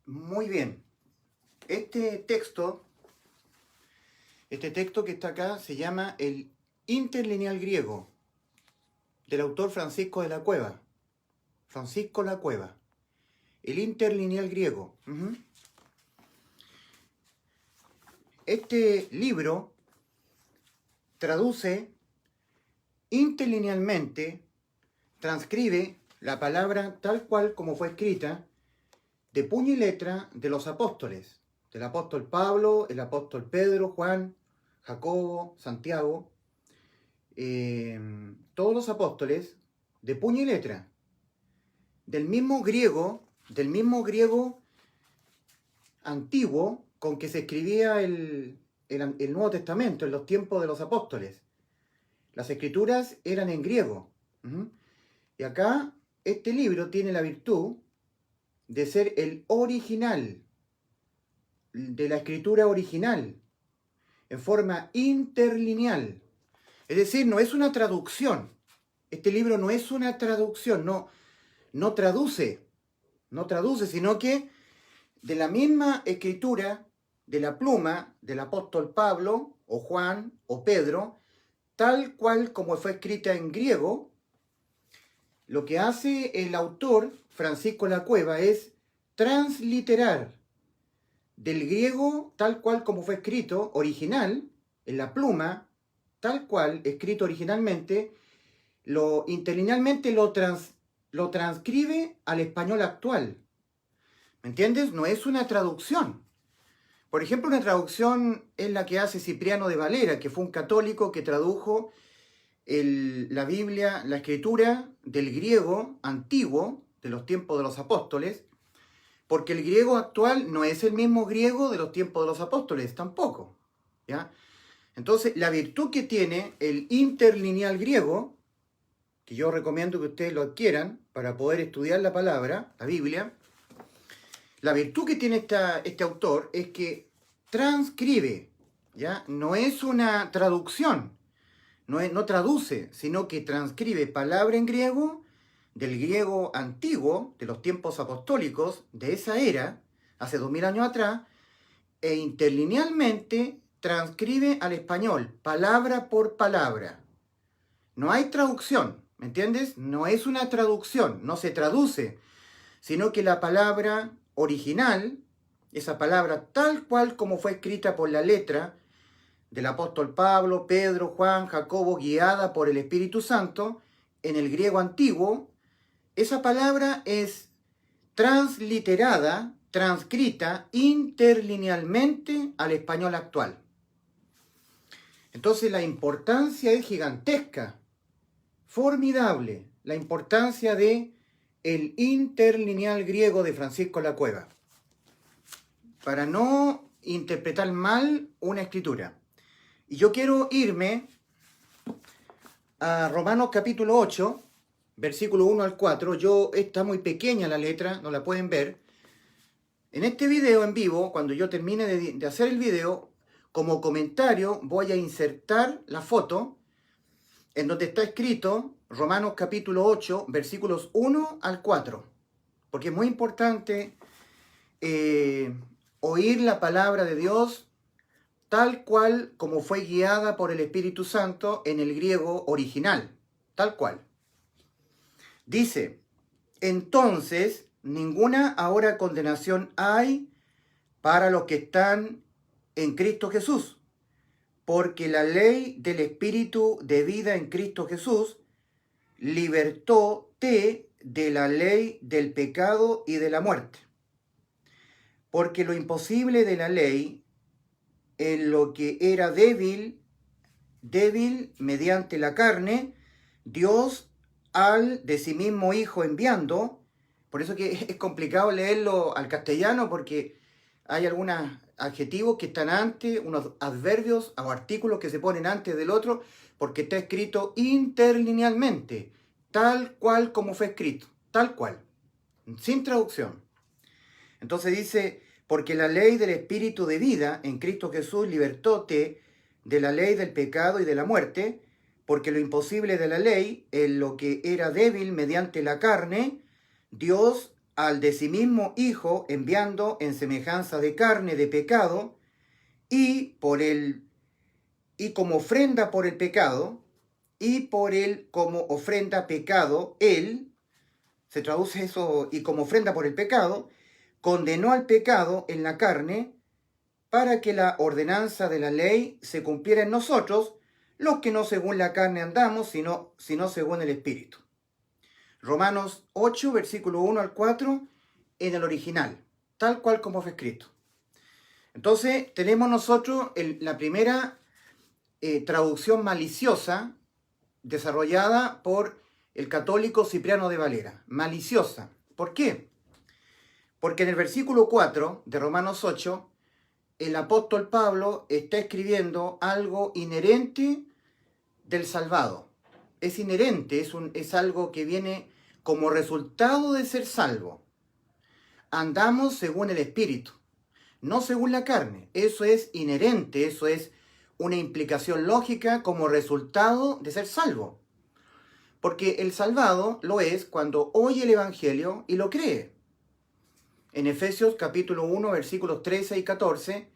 Muy bien. Este texto que está acá se llama el Interlineal griego, del autor Francisco de la Cueva. Francisco la Cueva. El Interlineal griego. Este libro traduce interlinealmente, transcribe la palabra tal cual como fue escrita, de puño y letra de los apóstoles, del apóstol Pablo, el apóstol Pedro, Juan, Jacobo, Santiago, todos los apóstoles, de puño y letra, del mismo griego antiguo con que se escribía el Nuevo Testamento en los tiempos de los apóstoles. Las escrituras eran en griego. Y acá este libro tiene la virtud de ser el original, de la escritura original, en forma interlineal. Es decir, no es una traducción. Este libro no es una traducción, no traduce, sino que de la misma escritura, de la pluma del apóstol Pablo, o Juan, o Pedro, tal cual como fue escrita en griego, lo que hace el autor, Francisco la Cueva, es transliterar del griego tal cual como fue escrito, original, en la pluma, tal cual, escrito originalmente, interlinealmente lo transcribe al español actual. ¿Me entiendes? No es una traducción. Por ejemplo, una traducción es la que hace Cipriano de Valera, que fue un católico que tradujo la Biblia, la escritura del griego antiguo, de los tiempos de los apóstoles, porque el griego actual no es el mismo griego de los tiempos de los apóstoles, tampoco. ¿Ya? Entonces, la virtud que tiene el interlineal griego, que yo recomiendo que ustedes lo adquieran para poder estudiar la palabra, la Biblia, la virtud que tiene este autor es que transcribe, ¿ya? No es una traducción, no traduce, sino que transcribe palabra en griego, del griego antiguo, de los tiempos apostólicos, de esa era, hace 2000 años atrás, e interlinealmente transcribe al español, palabra por palabra. No hay traducción, ¿me entiendes? No es una traducción, no se traduce, sino que la palabra original, esa palabra tal cual como fue escrita por la letra del apóstol Pablo, Pedro, Juan, Jacobo, guiada por el Espíritu Santo, en el griego antiguo, esa palabra es transliterada, transcrita interlinealmente al español actual. Entonces la importancia es gigantesca, formidable, la importancia de el interlineal griego de Francisco la Cueva, para no interpretar mal una escritura. Y yo quiero irme a Romanos capítulo 8, versículo 1 al 4. Está muy pequeña la letra, no la pueden ver. En este video en vivo, cuando yo termine de hacer el video, como comentario voy a insertar la foto en donde está escrito Romanos capítulo 8, versículos 1 al 4. Porque es muy importante oír la palabra de Dios tal cual como fue guiada por el Espíritu Santo en el griego original, tal cual. Dice, entonces, ninguna ahora condenación hay para los que están en Cristo Jesús, porque la ley del Espíritu de vida en Cristo Jesús libertóte de la ley del pecado y de la muerte. Porque lo imposible de la ley, en lo que era débil mediante la carne, Dios al de sí mismo Hijo enviando. Por eso que es complicado leerlo al castellano, porque hay algunos adjetivos que están antes, unos adverbios o artículos que se ponen antes del otro, porque está escrito interlinealmente, tal cual como fue escrito, tal cual, sin traducción. Entonces dice, porque la ley del Espíritu de vida en Cristo Jesús libertóte de la ley del pecado y de la muerte, porque lo imposible de la ley, en lo que era débil mediante la carne, Dios al de sí mismo Hijo, enviando en semejanza de carne de pecado, y como ofrenda por el pecado, y por él como ofrenda pecado, él, se traduce eso, y como ofrenda por el pecado, condenó al pecado en la carne, para que la ordenanza de la ley se cumpliera en nosotros, los que no según la carne andamos, sino según el Espíritu. Romanos 8, versículo 1 al 4, en el original, tal cual como fue escrito. Entonces, tenemos nosotros la primera traducción maliciosa desarrollada por el católico Cipriano de Valera. Maliciosa. ¿Por qué? Porque en el versículo 4 de Romanos 8, el apóstol Pablo está escribiendo algo inherente del salvado. Es inherente, es algo que viene como resultado de ser salvo. Andamos según el Espíritu, no según la carne. Eso es inherente, eso es una implicación lógica como resultado de ser salvo. Porque el salvado lo es cuando oye el Evangelio y lo cree. En Efesios capítulo 1, versículos 13 y 14,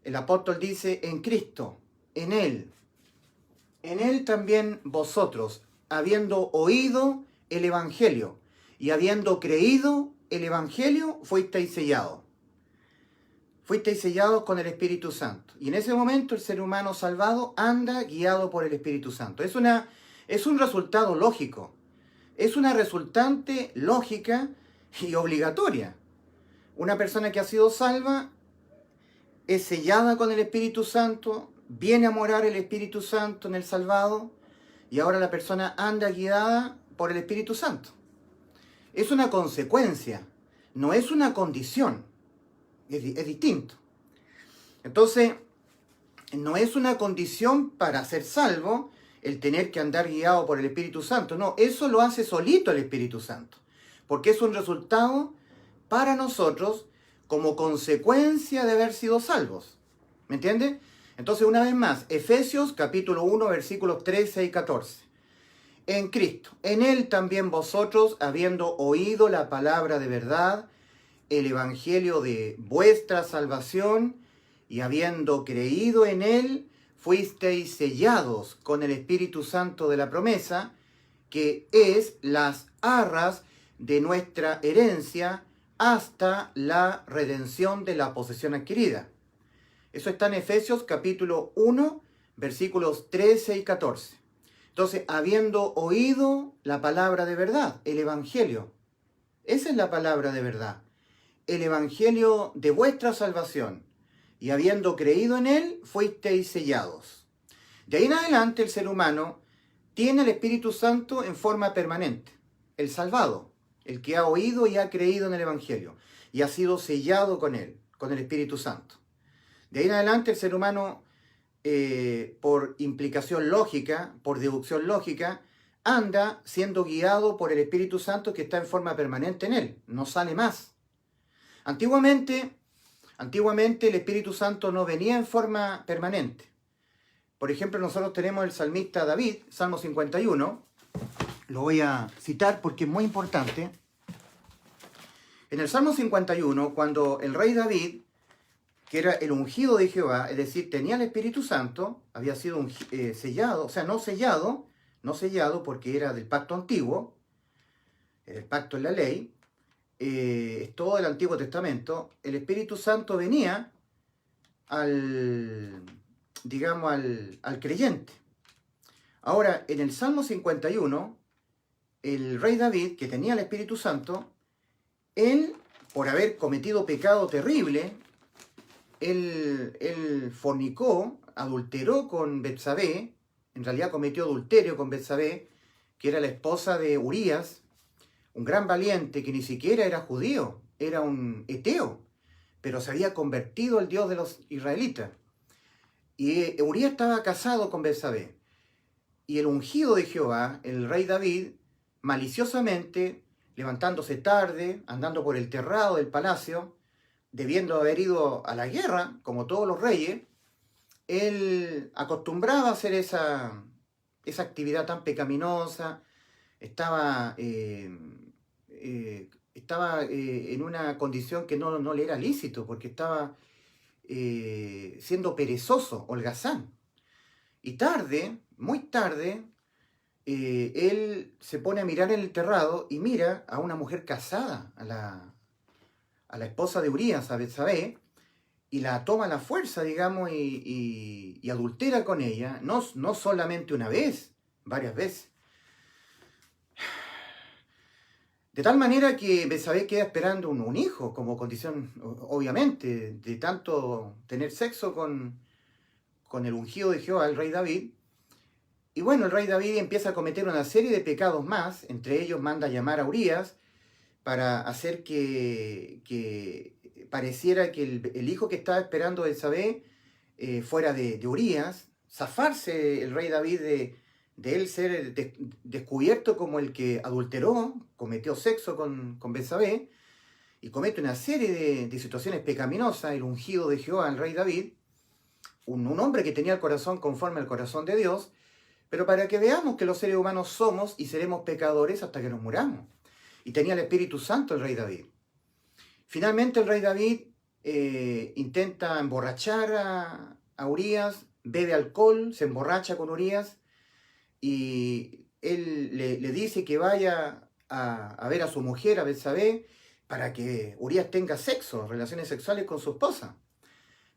el apóstol dice, en Cristo, en Él también vosotros, habiendo oído el Evangelio y habiendo creído el Evangelio, fuisteis sellados. Fuisteis sellados con el Espíritu Santo. Y en ese momento el ser humano salvado anda guiado por el Espíritu Santo. Es un resultado lógico. Es una resultante lógica y obligatoria. Una persona que ha sido salva es sellada con el Espíritu Santo, viene a morar el Espíritu Santo en el salvado y ahora la persona anda guiada por el Espíritu Santo. Es una consecuencia, no es una condición, es distinto. Entonces, no es una condición para ser salvo el tener que andar guiado por el Espíritu Santo, no, eso lo hace solito el Espíritu Santo, porque es un resultado para nosotros como consecuencia de haber sido salvos. ¿Me entiende? Entonces, una vez más, Efesios capítulo 1, versículos 13 y 14. En Cristo, en Él también vosotros, habiendo oído la palabra de verdad, el evangelio de vuestra salvación, y habiendo creído en Él, fuisteis sellados con el Espíritu Santo de la promesa, que es las arras de nuestra herencia, hasta la redención de la posesión adquirida. Eso está en Efesios capítulo 1, versículos 13 y 14. Entonces, habiendo oído la palabra de verdad, el Evangelio, esa es la palabra de verdad, el Evangelio de vuestra salvación, y habiendo creído en él, fuisteis sellados. De ahí en adelante el ser humano tiene el Espíritu Santo en forma permanente, el salvado, el que ha oído y ha creído en el Evangelio y ha sido sellado con él, con el Espíritu Santo. De ahí en adelante el ser humano, por implicación lógica, por deducción lógica, anda siendo guiado por el Espíritu Santo que está en forma permanente en él, no sale más. Antiguamente el Espíritu Santo no venía en forma permanente. Por ejemplo, nosotros tenemos el salmista David, Salmo 51, lo voy a citar porque es muy importante. En el Salmo 51, cuando el rey David, que era el ungido de Jehová, es decir, tenía el Espíritu Santo, había sido sellado, o sea, no sellado porque era del pacto antiguo, el pacto en la ley, es todo el Antiguo Testamento, el Espíritu Santo venía al creyente. Ahora, en el Salmo 51, el rey David, que tenía el Espíritu Santo, él, por haber cometido pecado terrible, él fornicó, adulteró con Betsabé, en realidad cometió adulterio con Betsabé, que era la esposa de Urías, un gran valiente que ni siquiera era judío, era un eteo, pero se había convertido al Dios de los israelitas. Y Urías estaba casado con Betsabé. Y el ungido de Jehová, el rey David, maliciosamente, levantándose tarde, andando por el terrado del palacio, debiendo haber ido a la guerra, como todos los reyes, él acostumbraba a hacer esa actividad tan pecaminosa, estaba en una condición que no le era lícito, porque estaba siendo perezoso, holgazán. Y tarde, muy tarde, él se pone a mirar en el terrado y mira a una mujer casada, a la esposa de Urías, a Betsabé, y la toma a la fuerza, digamos, y adultera con ella, no solamente una vez, varias veces. De tal manera que Betsabé queda esperando un hijo, como condición, obviamente, de tanto tener sexo con el ungido de Jehová, el rey David. Y bueno, el rey David empieza a cometer una serie de pecados más, entre ellos manda llamar a Urías para hacer que pareciera que el hijo que estaba esperando Betsabé fuera de Urías, zafarse el rey David de él ser descubierto como el que adulteró, cometió sexo con Betsabé, y comete una serie de situaciones pecaminosas, el ungido de Jehová, el rey David, un hombre que tenía el corazón conforme al corazón de Dios, pero para que veamos que los seres humanos somos y seremos pecadores hasta que nos muramos. Y tenía el Espíritu Santo el rey David. Finalmente el rey David intenta emborrachar a Urías, bebe alcohol, se emborracha con Urías, y él le dice que vaya a ver a su mujer, a Betsabé, para que Urías tenga sexo, relaciones sexuales con su esposa.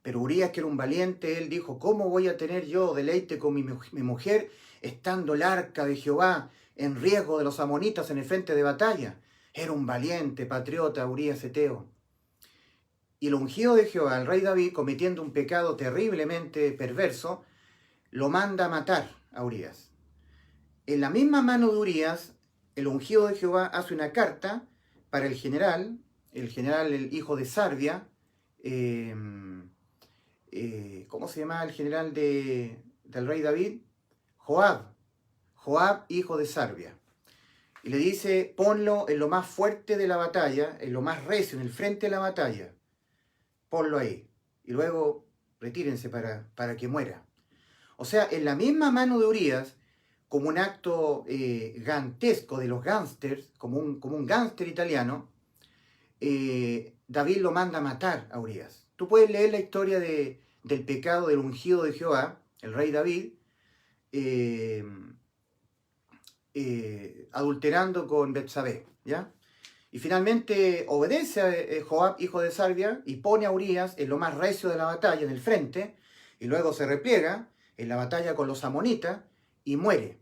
Pero Urías, que era un valiente, él dijo: ¿cómo voy a tener yo deleite con mi mujer estando el arca de Jehová en riesgo de los amonitas en el frente de batalla? Era un valiente patriota Urías Eteo. Y el ungido de Jehová, el rey David, cometiendo un pecado terriblemente perverso, lo manda a matar a Urías. En la misma mano de Urías, el ungido de Jehová hace una carta para el general, el hijo de Sarbia, ¿cómo se llama el general del rey David? Joab, hijo de Sarbia. Y le dice: ponlo en lo más fuerte de la batalla, en lo más recio, en el frente de la batalla. Ponlo ahí. Y luego retírense para que muera. O sea, en la misma mano de Urías, como un acto gantesco de los gángsters, como un gángster italiano, David lo manda a matar a Urías. Tú puedes leer la historia del pecado del ungido de Jehová, el rey David, adulterando con Betsabé, ¿ya? Y finalmente obedece a Joab, hijo de Sarbia, y pone a Urías en lo más recio de la batalla, en el frente, y luego se repliega en la batalla con los amonitas, y muere.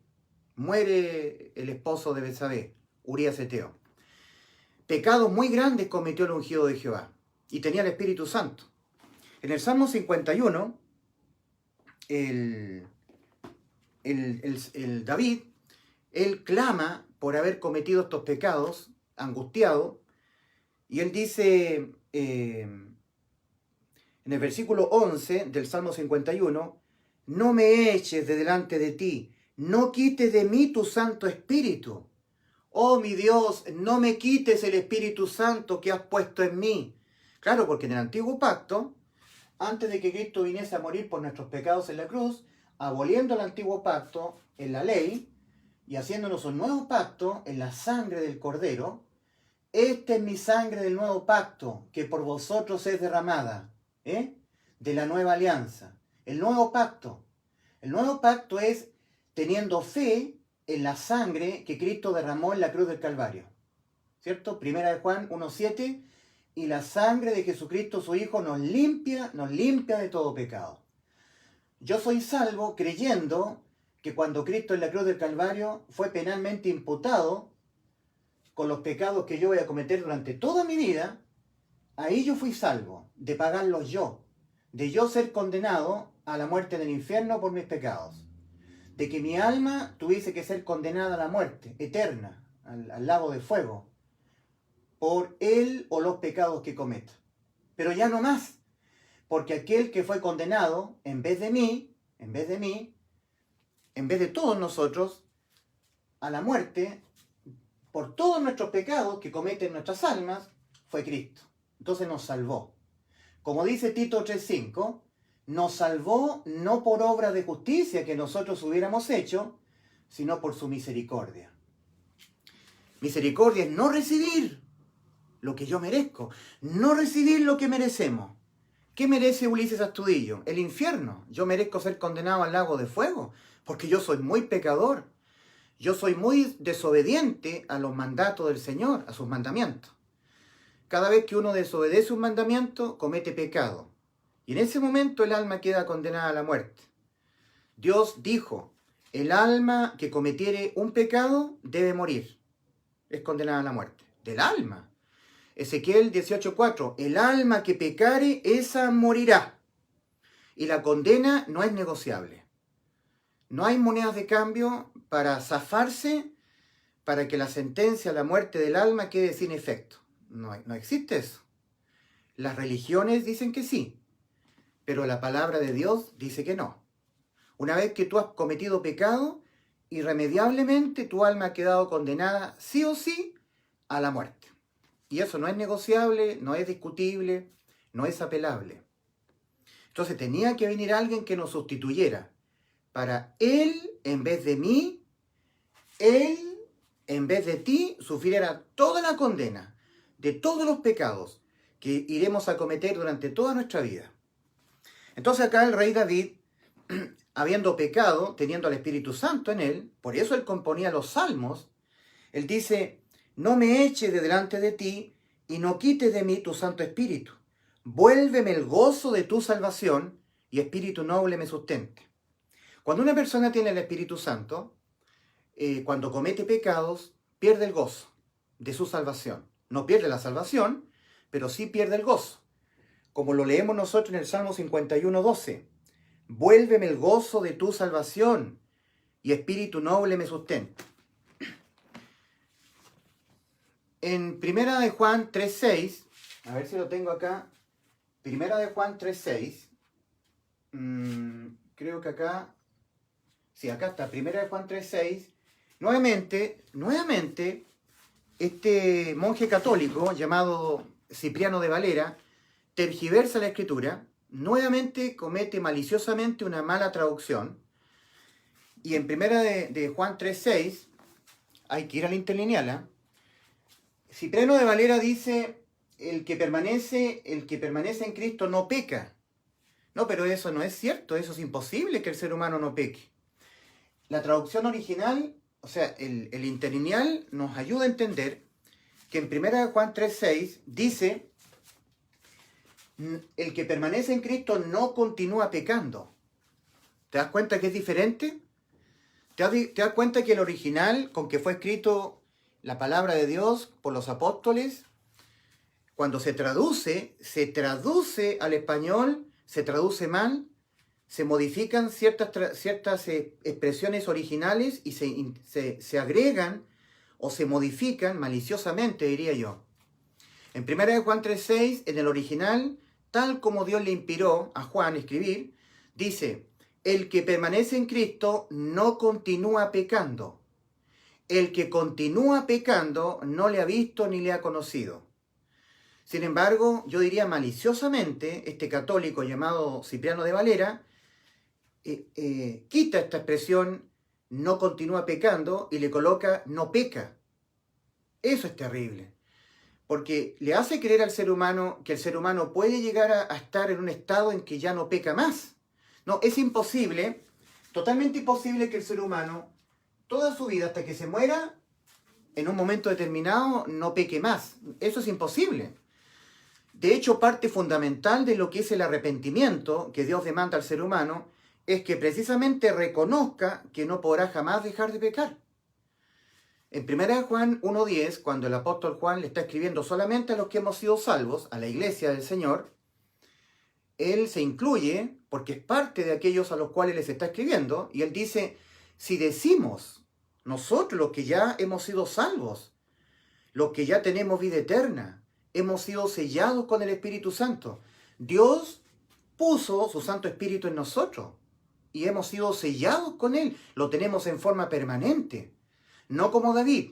Muere el esposo de Betsabé, Urías Eteo. Pecados muy grandes cometió el ungido de Jehová, y tenía el Espíritu Santo. En el Salmo 51, el David, él clama por haber cometido estos pecados, angustiado, y él dice en el versículo 11 del Salmo 51, no me eches de delante de ti, no quites de mí tu Santo Espíritu. Oh mi Dios, no me quites el Espíritu Santo que has puesto en mí. Claro, porque en el Antiguo Pacto, antes de que Cristo viniese a morir por nuestros pecados en la cruz, aboliendo el Antiguo Pacto en la ley y haciéndonos un nuevo pacto en la sangre del Cordero, esta es mi sangre del nuevo pacto, que por vosotros es derramada, de la nueva alianza. El nuevo pacto. El nuevo pacto es teniendo fe en la sangre que Cristo derramó en la cruz del Calvario. ¿Cierto? Primera de Juan 1:7, y la sangre de Jesucristo su Hijo nos limpia de todo pecado. Yo soy salvo creyendo que cuando Cristo en la cruz del Calvario fue penalmente imputado con los pecados que yo voy a cometer durante toda mi vida, ahí yo fui salvo, de pagarlos yo, de yo ser condenado a la muerte en el infierno por mis pecados, de que mi alma tuviese que ser condenada a la muerte eterna, al lago de fuego, por él o los pecados que cometa. Pero ya no más, porque aquel que fue condenado en vez de mí, en vez de todos nosotros, a la muerte, por todos nuestros pecados que cometen nuestras almas, fue Cristo. Entonces nos salvó. Como dice Tito 3:5, nos salvó no por obra de justicia que nosotros hubiéramos hecho, sino por su misericordia. Misericordia es no recibir lo que yo merezco, no recibir lo que merecemos. ¿Qué merece Ulises Astudillo? El infierno. Yo merezco ser condenado al lago de fuego, porque yo soy muy pecador. Yo soy muy desobediente a los mandatos del Señor, a sus mandamientos. Cada vez que uno desobedece un mandamiento, comete pecado. Y en ese momento el alma queda condenada a la muerte. Dios dijo, el alma que cometiere un pecado debe morir. Es condenada a la muerte. Del alma. Ezequiel 18:4, el alma que pecare, esa morirá. Y la condena no es negociable. No hay monedas de cambio para zafarse, para que la sentencia a la muerte del alma quede sin efecto. No existe eso. Las religiones dicen que sí, pero la palabra de Dios dice que no. Una vez que tú has cometido pecado, irremediablemente tu alma ha quedado condenada sí o sí a la muerte. Y eso no es negociable, no es discutible, no es apelable. Entonces tenía que venir alguien que nos sustituyera. Para él, en vez de mí, él, en vez de ti, sufriera toda la condena de todos los pecados que iremos a cometer durante toda nuestra vida. Entonces acá el rey David, habiendo pecado, teniendo al Espíritu Santo en él, por eso él componía los salmos, él dice, no me eches de delante de ti y no quites de mí tu Santo Espíritu. Vuélveme el gozo de tu salvación y espíritu noble me sustente. Cuando una persona tiene el Espíritu Santo, cuando comete pecados, pierde el gozo de su salvación. No pierde la salvación, pero sí pierde el gozo. Como lo leemos nosotros en el Salmo 51:12. Vuélveme el gozo de tu salvación y espíritu noble me sustente. En 1 de Juan 3:6, a ver si lo tengo acá, 1 de Juan 3:6, creo que acá, sí, acá está, 1 de Juan 3:6, nuevamente, este monje católico llamado Cipriano de Valera tergiversa la Escritura, nuevamente comete maliciosamente una mala traducción, y en 1 de Juan 3:6, hay que ir a la interlineal, ¿eh? Cipriano de Valera dice, el que permanece en Cristo no peca. No, pero eso no es cierto, eso es imposible que el ser humano no peque. La traducción original, o sea, el interlineal nos ayuda a entender que en 1 de Juan 3:6 dice, el que permanece en Cristo no continúa pecando. ¿Te das cuenta que es diferente? ¿Te das cuenta que el original con que fue escrito la palabra de Dios por los apóstoles, cuando se traduce al español, se traduce mal, se modifican ciertas expresiones originales y se agregan o se modifican maliciosamente, diría yo. En 1 de Juan 3:6, en el original, tal como Dios le inspiró a Juan escribir, dice, el que permanece en Cristo no continúa pecando. El que continúa pecando no le ha visto ni le ha conocido. Sin embargo, yo diría maliciosamente, este católico llamado Cipriano de Valera, quita esta expresión no continúa pecando y le coloca no peca. Eso es terrible, porque le hace creer al ser humano que el ser humano puede llegar a estar en un estado en que ya no peca más. No, es imposible, totalmente imposible que el ser humano toda su vida hasta que se muera, en un momento determinado, no peque más. Eso es imposible. De hecho, parte fundamental de lo que es el arrepentimiento que Dios demanda al ser humano es que precisamente reconozca que no podrá jamás dejar de pecar. En 1 Juan 1:10, cuando el apóstol Juan le está escribiendo solamente a los que hemos sido salvos, a la iglesia del Señor, él se incluye porque es parte de aquellos a los cuales les está escribiendo, y él dice, si decimos, nosotros los que ya hemos sido salvos, los que ya tenemos vida eterna, hemos sido sellados con el Espíritu Santo. Dios puso su Santo Espíritu en nosotros y hemos sido sellados con Él. Lo tenemos en forma permanente, no como David.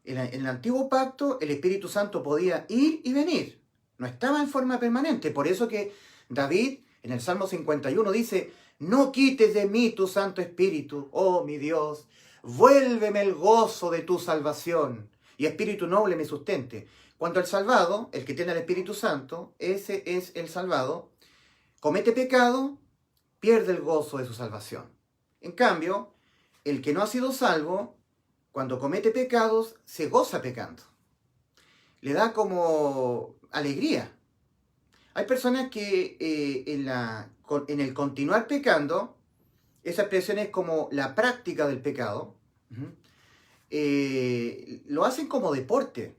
En el antiguo pacto el Espíritu Santo podía ir y venir, no estaba en forma permanente. Por eso que David en el Salmo 51 dice, no quites de mí tu Santo Espíritu, oh mi Dios. Vuélveme el gozo de tu salvación y espíritu noble me sustente. Cuando el salvado, el que tiene el Espíritu Santo, ese es el salvado, comete pecado, pierde el gozo de su salvación. En cambio, el que no ha sido salvo, cuando comete pecados, se goza pecando. Le da como alegría. Hay personas que en el continuar pecando, esa expresión es como la práctica del pecado, lo hacen como deporte,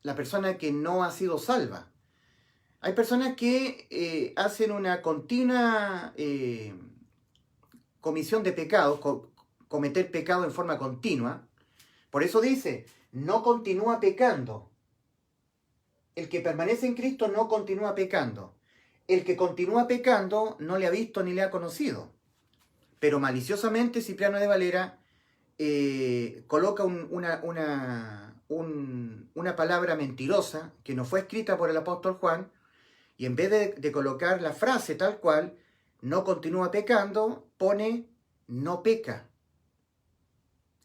la persona que no ha sido salva. Hay personas que hacen una continua comisión de pecados, cometer pecado en forma continua. Por eso dice, no continúa pecando. El que permanece en Cristo no continúa pecando. El que continúa pecando no le ha visto ni le ha conocido. Pero maliciosamente Cipriano de Valera coloca una palabra mentirosa que no fue escrita por el apóstol Juan, y en vez de colocar la frase tal cual, no continúa pecando, pone no peca.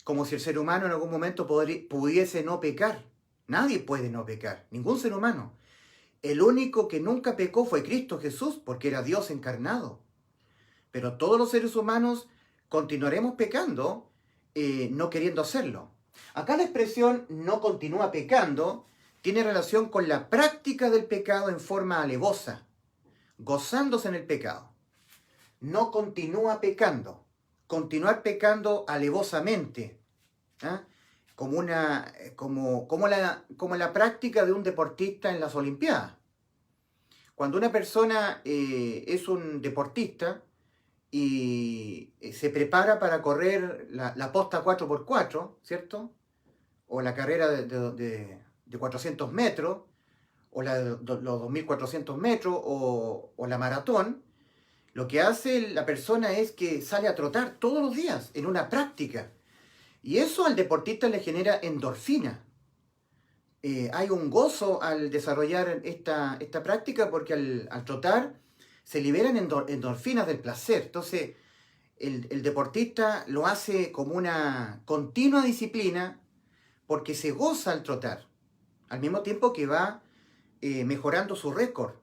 Como si el ser humano en algún momento pudiese no pecar. Nadie puede no pecar, ningún ser humano. El único que nunca pecó fue Cristo Jesús, porque era Dios encarnado. Pero todos los seres humanos continuaremos pecando, no queriendo hacerlo. Acá la expresión no continúa pecando tiene relación con la práctica del pecado en forma alevosa, gozándose en el pecado. No continúa pecando. Continuar pecando alevosamente, ¿eh? como la práctica de un deportista en las Olimpiadas. Cuando una persona es un deportista y se prepara para correr la posta 4x4, ¿cierto? O la carrera de 400 metros, o los 2.400 metros, o la maratón, lo que hace la persona es que sale a trotar todos los días en una práctica. Y eso al deportista le genera endorfina. Hay un gozo al desarrollar esta práctica porque al trotar se liberan endorfinas del placer. Entonces el deportista lo hace como una continua disciplina porque se goza al trotar, al mismo tiempo que va mejorando su récord,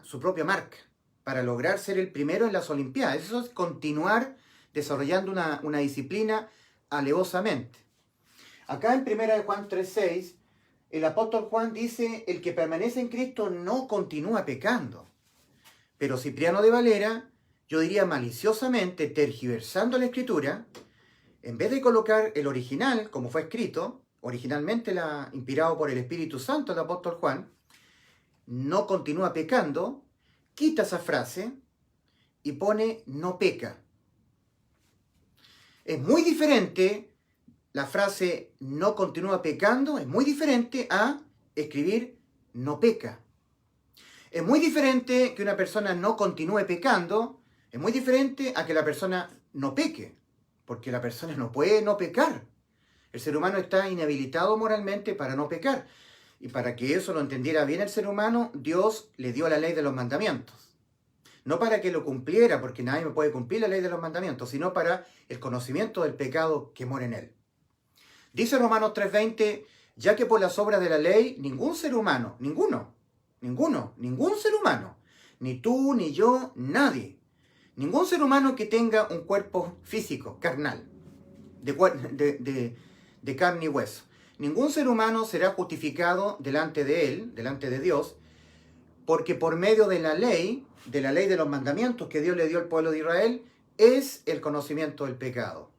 su propia marca, para lograr ser el primero en las Olimpiadas. Eso es continuar desarrollando una disciplina alevosamente. Acá en 1 Juan 3:6, el apóstol Juan dice, el que permanece en Cristo no continúa pecando. Pero Cipriano de Valera, yo diría maliciosamente, tergiversando la Escritura, en vez de colocar el original, como fue escrito, originalmente inspirado por el Espíritu Santo del apóstol Juan, no continúa pecando, quita esa frase y pone no peca. Es muy diferente la frase no continúa pecando, es muy diferente a escribir no peca. Es muy diferente que una persona no continúe pecando, es muy diferente a que la persona no peque, porque la persona no puede no pecar. El ser humano está inhabilitado moralmente para no pecar. Y para que eso lo entendiera bien el ser humano, Dios le dio la ley de los mandamientos. No para que lo cumpliera, porque nadie me puede cumplir la ley de los mandamientos, sino para el conocimiento del pecado que mora en él. Dice Romanos 3:20, ya que por las obras de la ley, ningún ser humano, ningún ser humano, ni tú, ni yo, nadie, ningún ser humano que tenga un cuerpo físico, carnal, de carne y hueso, ningún ser humano será justificado delante de él, delante de Dios, porque por medio de la ley de los mandamientos que Dios le dio al pueblo de Israel, es el conocimiento del pecado.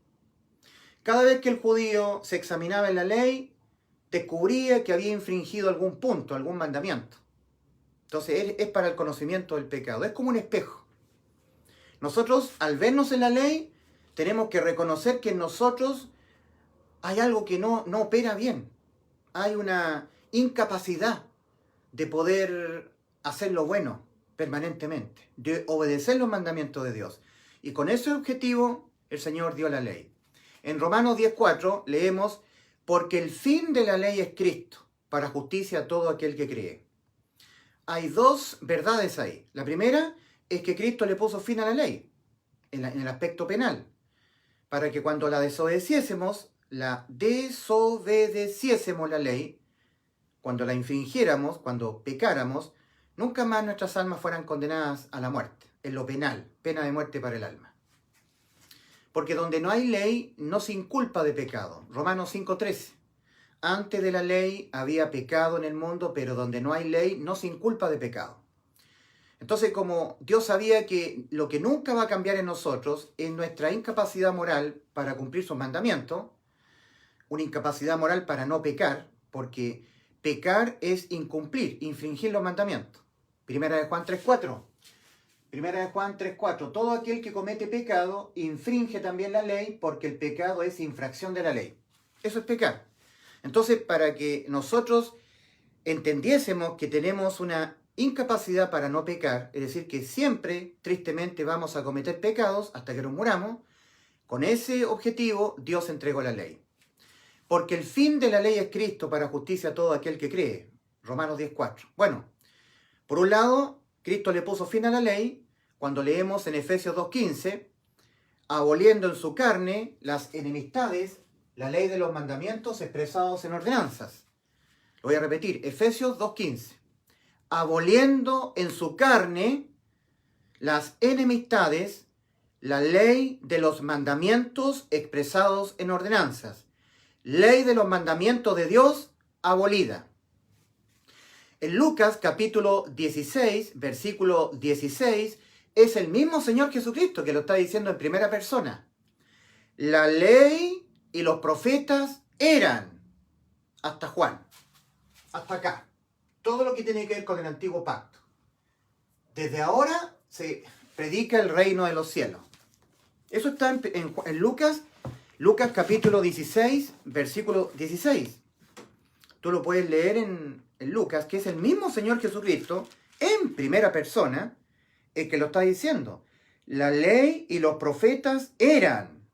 Cada vez que el judío se examinaba en la ley, descubría que había infringido algún punto, algún mandamiento. Entonces es para el conocimiento del pecado, es como un espejo. Nosotros, al vernos en la ley, tenemos que reconocer que en nosotros hay algo que no opera bien. Hay una incapacidad de poder hacer lo bueno permanentemente, de obedecer los mandamientos de Dios. Y con ese objetivo, el Señor dio la ley. En Romanos 10:4 leemos, porque el fin de la ley es Cristo, para justicia a todo aquel que cree. Hay dos verdades ahí. La primera es que Cristo le puso fin a la ley, en el aspecto penal, para que cuando la desobedeciésemos la ley, cuando la infringiéramos, cuando pecáramos, nunca más nuestras almas fueran condenadas a la muerte, en lo penal, pena de muerte para el alma. Porque donde no hay ley, no se inculpa de pecado. Romanos 5:13. Antes de la ley había pecado en el mundo, pero donde no hay ley, no se inculpa de pecado. Entonces, como Dios sabía que lo que nunca va a cambiar en nosotros es nuestra incapacidad moral para cumplir sus mandamientos, una incapacidad moral para no pecar, porque pecar es incumplir, infringir los mandamientos. Primera de Juan 3:4. Primera de Juan 3:4. Todo aquel que comete pecado infringe también la ley, porque el pecado es infracción de la ley. Eso es pecar. Entonces, para que nosotros entendiésemos que tenemos una incapacidad para no pecar, es decir, que siempre, tristemente, vamos a cometer pecados hasta que nos muramos, con ese objetivo Dios entregó la ley. Porque el fin de la ley es Cristo para justicia a todo aquel que cree. Romanos 10:4. Bueno, por un lado, Cristo le puso fin a la ley cuando leemos en Efesios 2:15, aboliendo en su carne las enemistades, la ley de los mandamientos expresados en ordenanzas. Lo voy a repetir, Efesios 2:15. Aboliendo en su carne las enemistades, la ley de los mandamientos expresados en ordenanzas. Ley de los mandamientos de Dios abolida. En Lucas capítulo 16, versículo 16, es el mismo Señor Jesucristo que lo está diciendo en primera persona. La ley y los profetas eran, hasta Juan, hasta acá, todo lo que tiene que ver con el antiguo pacto. Desde ahora se predica el reino de los cielos. Eso está en Lucas capítulo 16, versículo 16. Tú lo puedes leer en Lucas, que es el mismo Señor Jesucristo, en primera persona, el que lo está diciendo. La ley y los profetas eran,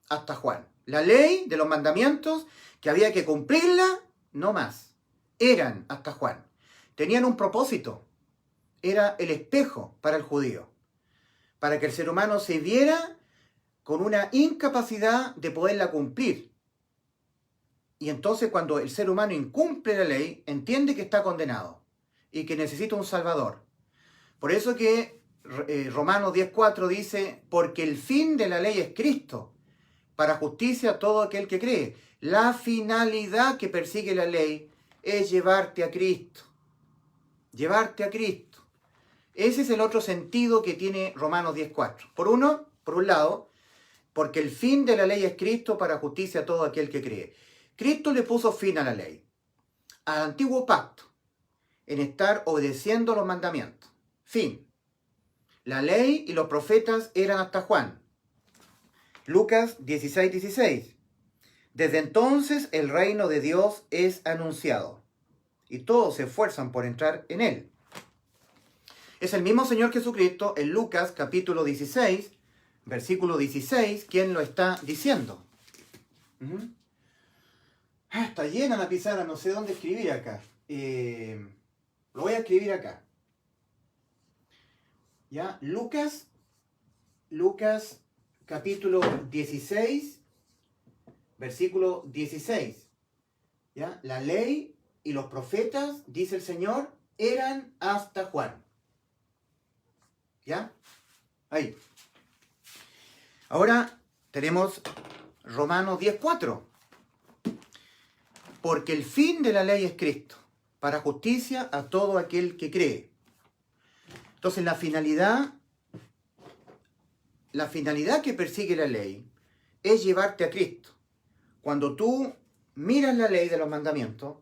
hasta Juan. La ley de los mandamientos, que había que cumplirla, no más. Eran, hasta Juan. Tenían un propósito. Era el espejo para el judío. Para que el ser humano se viera con una incapacidad de poderla cumplir. Y entonces cuando el ser humano incumple la ley, entiende que está condenado y que necesita un salvador. Por eso que Romanos 10:4 dice, porque el fin de la ley es Cristo, para justicia a todo aquel que cree. La finalidad que persigue la ley es llevarte a Cristo. Llevarte a Cristo. Ese es el otro sentido que tiene Romanos 10:4. Por un lado, porque el fin de la ley es Cristo para justicia a todo aquel que cree. Cristo le puso fin a la ley, al antiguo pacto, en estar obedeciendo los mandamientos. Fin. La ley y los profetas eran hasta Juan. Lucas 16:16. Desde entonces el reino de Dios es anunciado, y todos se esfuerzan por entrar en él. Es el mismo Señor Jesucristo en Lucas capítulo 16, versículo 16, quien lo está diciendo. Está llena la pizarra, no sé dónde escribir acá. Lo voy a escribir acá. ¿Ya? Lucas capítulo 16, versículo 16. ¿Ya? La ley y los profetas, dice el Señor, eran hasta Juan. ¿Ya? Ahí. Ahora tenemos Romanos 10:4. Porque el fin de la ley es Cristo, para justicia a todo aquel que cree. Entonces la finalidad que persigue la ley es llevarte a Cristo. Cuando tú miras la ley de los mandamientos,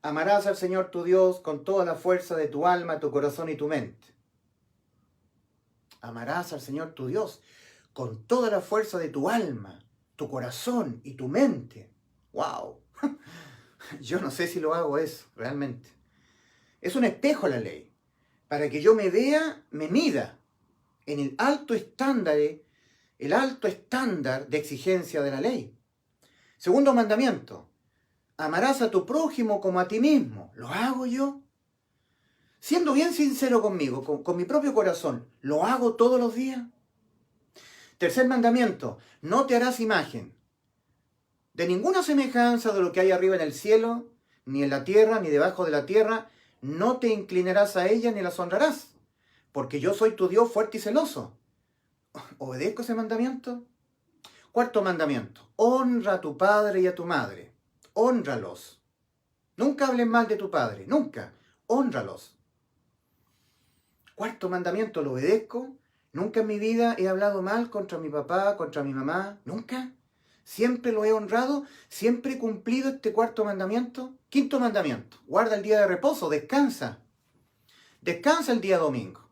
amarás al Señor tu Dios con toda la fuerza de tu alma, tu corazón y tu mente. Amarás al Señor tu Dios con toda la fuerza de tu alma, tu corazón y tu mente. ¡Wow! Yo no sé si lo hago eso, realmente. Es un espejo la ley, para que yo me vea, me mida en el alto estándar de exigencia de la ley. Segundo mandamiento, amarás a tu prójimo como a ti mismo. ¿Lo hago yo? Siendo bien sincero conmigo, con mi propio corazón, ¿lo hago todos los días? Tercer mandamiento, no te harás imagen de ninguna semejanza de lo que hay arriba en el cielo, ni en la tierra, ni debajo de la tierra, no te inclinarás a ellas ni las honrarás, porque yo soy tu Dios fuerte y celoso. ¿Obedezco ese mandamiento? Cuarto mandamiento, honra a tu padre y a tu madre. Hónralos. Nunca hables mal de tu padre, nunca. Hónralos. Cuarto mandamiento, ¿lo obedezco? Nunca en mi vida he hablado mal contra mi papá, contra mi mamá, nunca. Siempre lo he honrado, siempre he cumplido este cuarto mandamiento. Quinto mandamiento, guarda el día de reposo, descansa. Descansa el día domingo.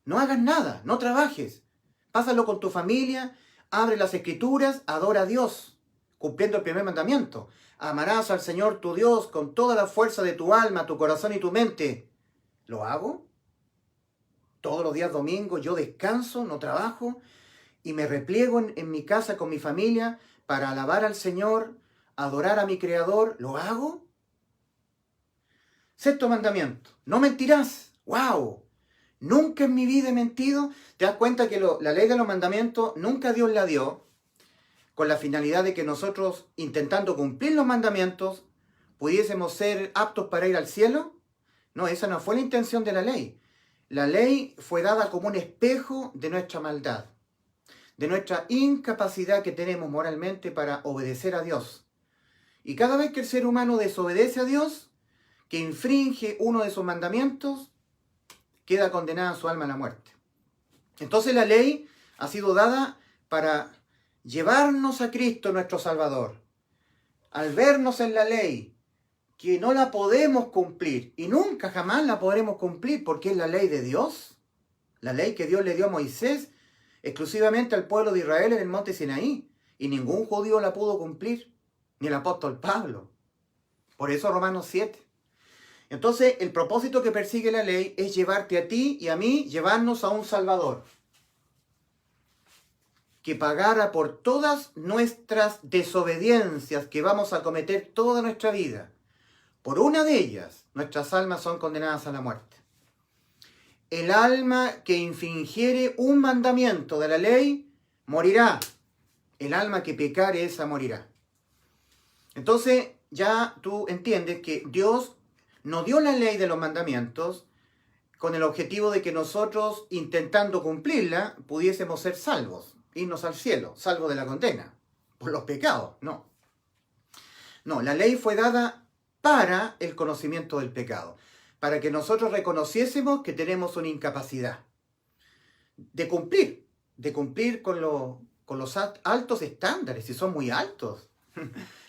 No hagas nada, no trabajes. Pásalo con tu familia, abre las escrituras, adora a Dios, cumpliendo el primer mandamiento. Amarás al Señor tu Dios con toda la fuerza de tu alma, tu corazón y tu mente. ¿Lo hago? Todos los días domingos yo descanso, no trabajo y me repliego en mi casa con mi familia para alabar al Señor, adorar a mi Creador. ¿Lo hago? Sexto mandamiento, no mentirás. ¡Wow! Nunca en mi vida he mentido. ¿Te das cuenta que la ley de los mandamientos nunca Dios la dio con la finalidad de que nosotros, intentando cumplir los mandamientos, pudiésemos ser aptos para ir al cielo? No, esa no fue la intención de la ley. La ley fue dada como un espejo de nuestra maldad, de nuestra incapacidad que tenemos moralmente para obedecer a Dios. Y cada vez que el ser humano desobedece a Dios, que infringe uno de sus mandamientos, queda condenada su alma a la muerte. Entonces la ley ha sido dada para llevarnos a Cristo nuestro Salvador. Al vernos en la ley, que no la podemos cumplir y nunca jamás la podremos cumplir porque es la ley de Dios, la ley que Dios le dio a Moisés exclusivamente al pueblo de Israel en el monte Sinaí, y ningún judío la pudo cumplir, ni el apóstol Pablo. Por eso Romanos 7. Entonces, el propósito que persigue la ley es llevarte a ti y a mí, llevarnos a un Salvador que pagara por todas nuestras desobediencias que vamos a cometer toda nuestra vida. Por una de ellas, nuestras almas son condenadas a la muerte. El alma que infringiere un mandamiento de la ley, morirá. El alma que pecare, esa morirá. Entonces, ya tú entiendes que Dios nos dio la ley de los mandamientos con el objetivo de que nosotros, intentando cumplirla, pudiésemos ser salvos, irnos al cielo, salvos de la condena, por los pecados. No. No, la ley fue dada para el conocimiento del pecado, para que nosotros reconociésemos que tenemos una incapacidad de cumplir con los altos estándares, y son muy altos.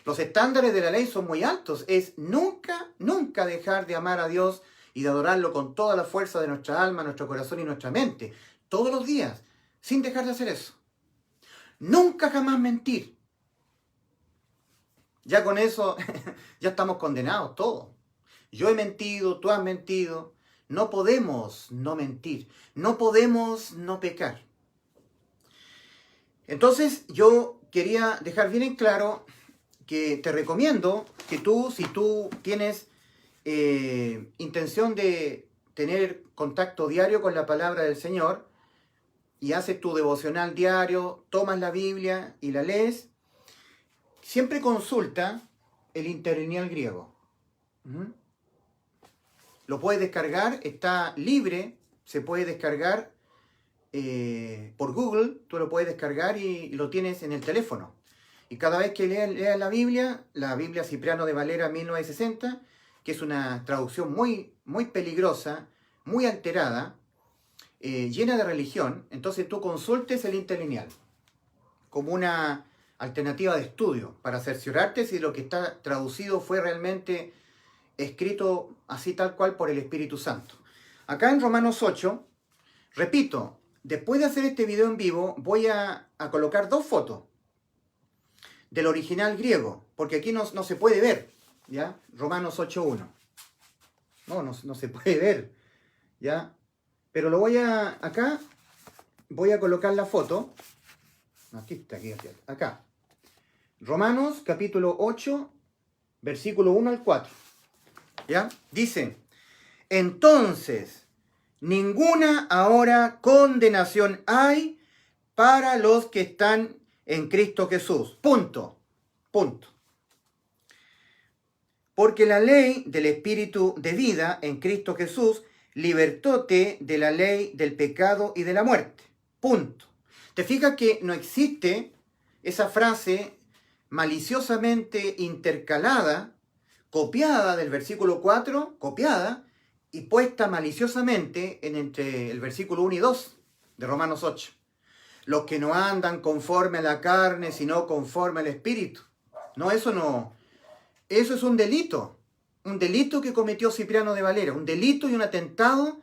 Los estándares de la ley son muy altos. Es nunca, nunca dejar de amar a Dios y de adorarlo con toda la fuerza de nuestra alma, nuestro corazón y nuestra mente. Todos los días, sin dejar de hacer eso. Nunca jamás mentir. Ya con eso, ya estamos condenados todos. Yo he mentido, tú has mentido. No podemos no mentir. No podemos no pecar. Entonces, yo quería dejar bien en claro que te recomiendo que tú, si tú tienes intención de tener contacto diario con la palabra del Señor y haces tu devocional diario, tomas la Biblia y la lees, siempre consulta el interlineal griego. Lo puedes descargar, está libre, se puede descargar por Google, tú lo puedes descargar y lo tienes en el teléfono. Y cada vez que leas la Biblia Cipriano de Valera 1960, que es una traducción muy, muy peligrosa, muy alterada, llena de religión, entonces tú consultes el interlineal como una alternativa de estudio para cerciorarte si lo que está traducido fue realmente escrito así tal cual por el Espíritu Santo. Acá en Romanos 8, repito, después de hacer este video en vivo voy a colocar 2 fotos del original griego, porque aquí no se puede ver, ¿ya? Romanos 8.1. No se puede ver, ¿ya? Pero acá voy a colocar la foto. Aquí está, acá. Romanos capítulo 8, versículo 1 al 4. ¿Ya? Dice, entonces, ninguna ahora condenación hay para los que están en Cristo Jesús. Punto. Porque la ley del Espíritu de vida en Cristo Jesús libertóte de la ley del pecado y de la muerte. Punto. ¿Te fijas que no existe esa frase maliciosamente intercalada, copiada del versículo 4, copiada y puesta maliciosamente entre el versículo 1 y 2 de Romanos 8? Los que no andan conforme a la carne, sino conforme al Espíritu. No, eso no. Eso es un delito que cometió Cipriano de Valera, un delito y un atentado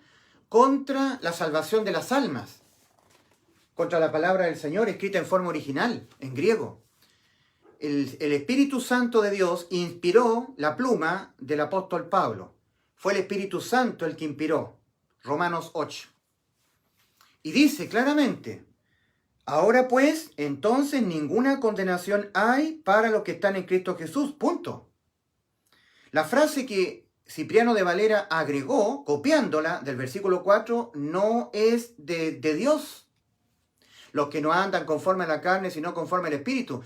contra la salvación de las almas, contra la palabra del Señor escrita en forma original, en griego. El Espíritu Santo de Dios inspiró la pluma del apóstol Pablo. Fue el Espíritu Santo el que inspiró. Romanos 8. Y dice claramente: ahora pues, entonces ninguna condenación hay para los que están en Cristo Jesús. Punto. La frase que Cipriano de Valera agregó, copiándola del versículo 4, no es de Dios. Los que no andan conforme a la carne, sino conforme al Espíritu.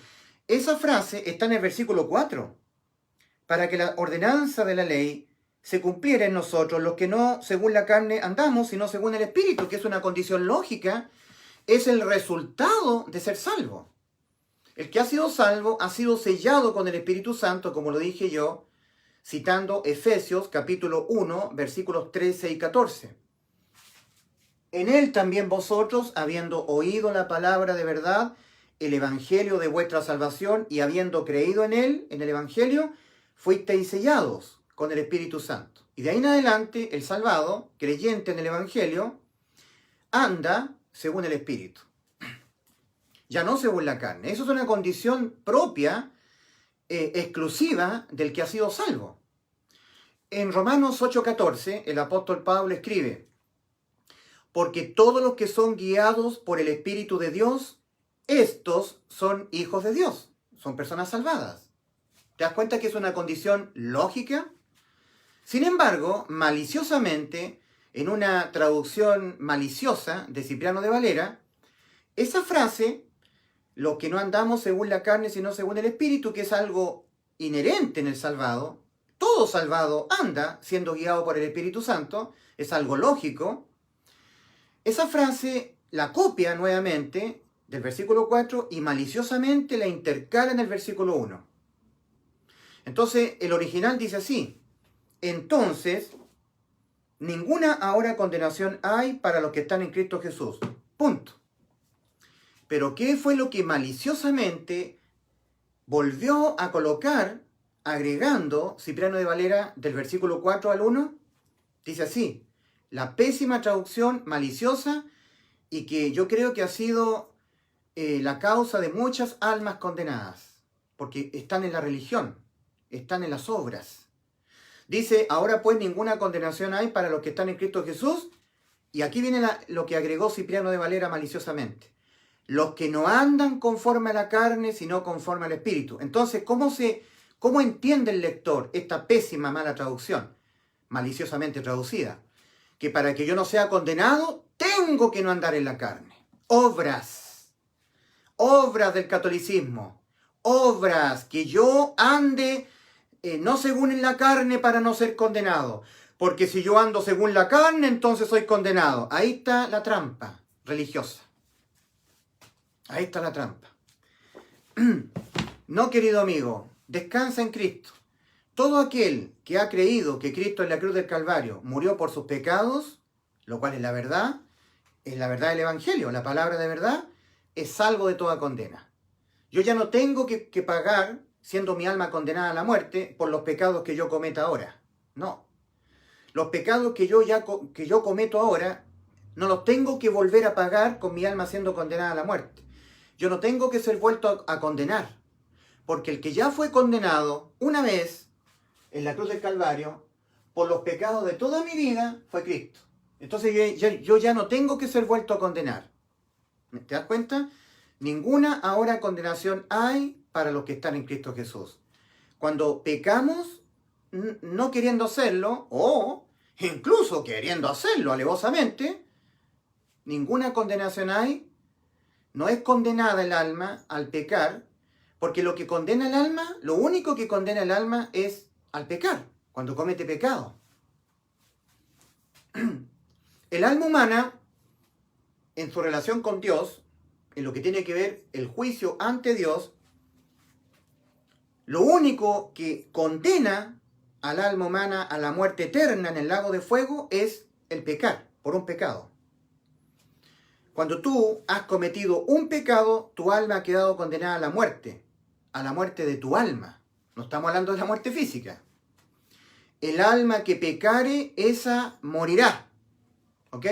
Esa frase está en el versículo 4. Para que la ordenanza de la ley se cumpliera en nosotros, los que no según la carne andamos, sino según el Espíritu, que es una condición lógica, es el resultado de ser salvo. El que ha sido salvo ha sido sellado con el Espíritu Santo, como lo dije yo, citando Efesios capítulo 1, versículos 13 y 14. En él también vosotros, habiendo oído la palabra de verdad, el evangelio de vuestra salvación, y habiendo creído en él, en el evangelio, fuisteis sellados con el Espíritu Santo. Y de ahí en adelante, el salvado, creyente en el evangelio, anda según el Espíritu, ya no según la carne. Eso es una condición propia, exclusiva del que ha sido salvo. En Romanos 8:14, el apóstol Pablo escribe: porque todos los que son guiados por el Espíritu de Dios, estos son hijos de Dios, son personas salvadas. ¿Te das cuenta que es una condición lógica? Sin embargo, maliciosamente, en una traducción maliciosa de Cipriano de Valera, esa frase, los que no andamos según la carne, sino según el Espíritu, que es algo inherente en el salvado, todo salvado anda siendo guiado por el Espíritu Santo, es algo lógico. Esa frase la copia nuevamente del versículo 4 y maliciosamente la intercala en el versículo 1. Entonces, el original dice así: entonces, ninguna ahora condenación hay para los que están en Cristo Jesús. Punto. Pero ¿qué fue lo que maliciosamente volvió a colocar, agregando Cipriano de Valera del versículo 4 al 1? Dice así: la pésima traducción maliciosa, y que yo creo que ha sido la causa de muchas almas condenadas, porque están en la religión, están en las obras. Dice: ahora pues ninguna condenación hay para los que están en Cristo Jesús, y aquí viene lo que agregó Cipriano de Valera maliciosamente: los que no andan conforme a la carne, sino conforme al Espíritu. Entonces, ¿cómo entiende el lector esta pésima mala traducción, maliciosamente traducida? Que para que yo no sea condenado, tengo que no andar en la carne. Obras del catolicismo, obras, que yo ande no según en la carne para no ser condenado, porque si yo ando según la carne, entonces soy condenado. Ahí está la trampa religiosa. Ahí está la trampa. No, querido amigo, descansa en Cristo. Todo aquel que ha creído que Cristo en la cruz del Calvario murió por sus pecados, lo cual es la verdad del Evangelio, la palabra de verdad, es salvo de toda condena. Yo ya no tengo que pagar, siendo mi alma condenada a la muerte, por los pecados que yo cometa ahora. No. Los pecados que yo cometo ahora, no los tengo que volver a pagar con mi alma siendo condenada a la muerte. Yo no tengo que ser vuelto a condenar, porque el que ya fue condenado una vez en la cruz del Calvario por los pecados de toda mi vida fue Cristo. Entonces yo ya no tengo que ser vuelto a condenar. ¿Te das cuenta? Ninguna ahora condenación hay para los que están en Cristo Jesús. Cuando pecamos, no queriendo hacerlo, o incluso queriendo hacerlo alevosamente, ninguna condenación hay. No es condenada el alma al pecar, porque lo que condena el alma, lo único que condena el alma es al pecar, cuando comete pecado. El alma humana, en su relación con Dios, en lo que tiene que ver el juicio ante Dios, lo único que condena al alma humana a la muerte eterna en el lago de fuego es el pecar, por un pecado. Cuando tú has cometido un pecado, tu alma ha quedado condenada a la muerte de tu alma. No estamos hablando de la muerte física. El alma que pecare, esa morirá. ¿Ok?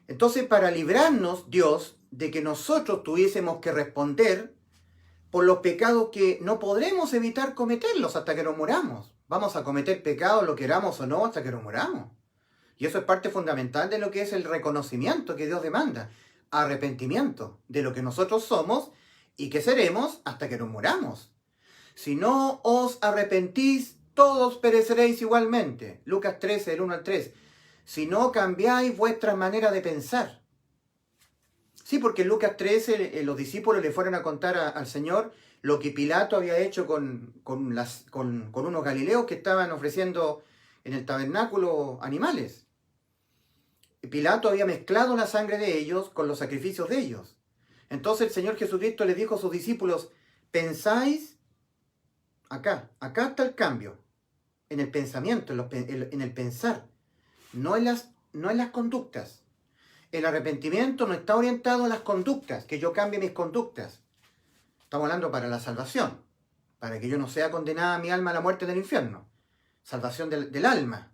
Entonces, para librarnos, Dios, de que nosotros tuviésemos que responder por los pecados que no podremos evitar cometerlos hasta que nos muramos. Vamos a cometer pecados, lo queramos o no, hasta que nos muramos. Y eso es parte fundamental de lo que es el reconocimiento que Dios demanda. Arrepentimiento de lo que nosotros somos y que seremos hasta que nos muramos. Si no os arrepentís, todos pereceréis igualmente. Lucas 13, del 1 al 3. Si no cambiáis vuestra manera de pensar. Sí, porque en Lucas 13 los discípulos le fueron a contar al Señor lo que Pilato había hecho con unos galileos que estaban ofreciendo en el tabernáculo animales. Pilato había mezclado la sangre de ellos con los sacrificios de ellos. Entonces el Señor Jesucristo les dijo a sus discípulos, pensáis, acá está el cambio, en el pensamiento, en el pensar, no en las conductas. El arrepentimiento no está orientado a las conductas, que yo cambie mis conductas. Estamos hablando para la salvación, para que yo no sea condenada mi alma a la muerte del infierno. Salvación del alma.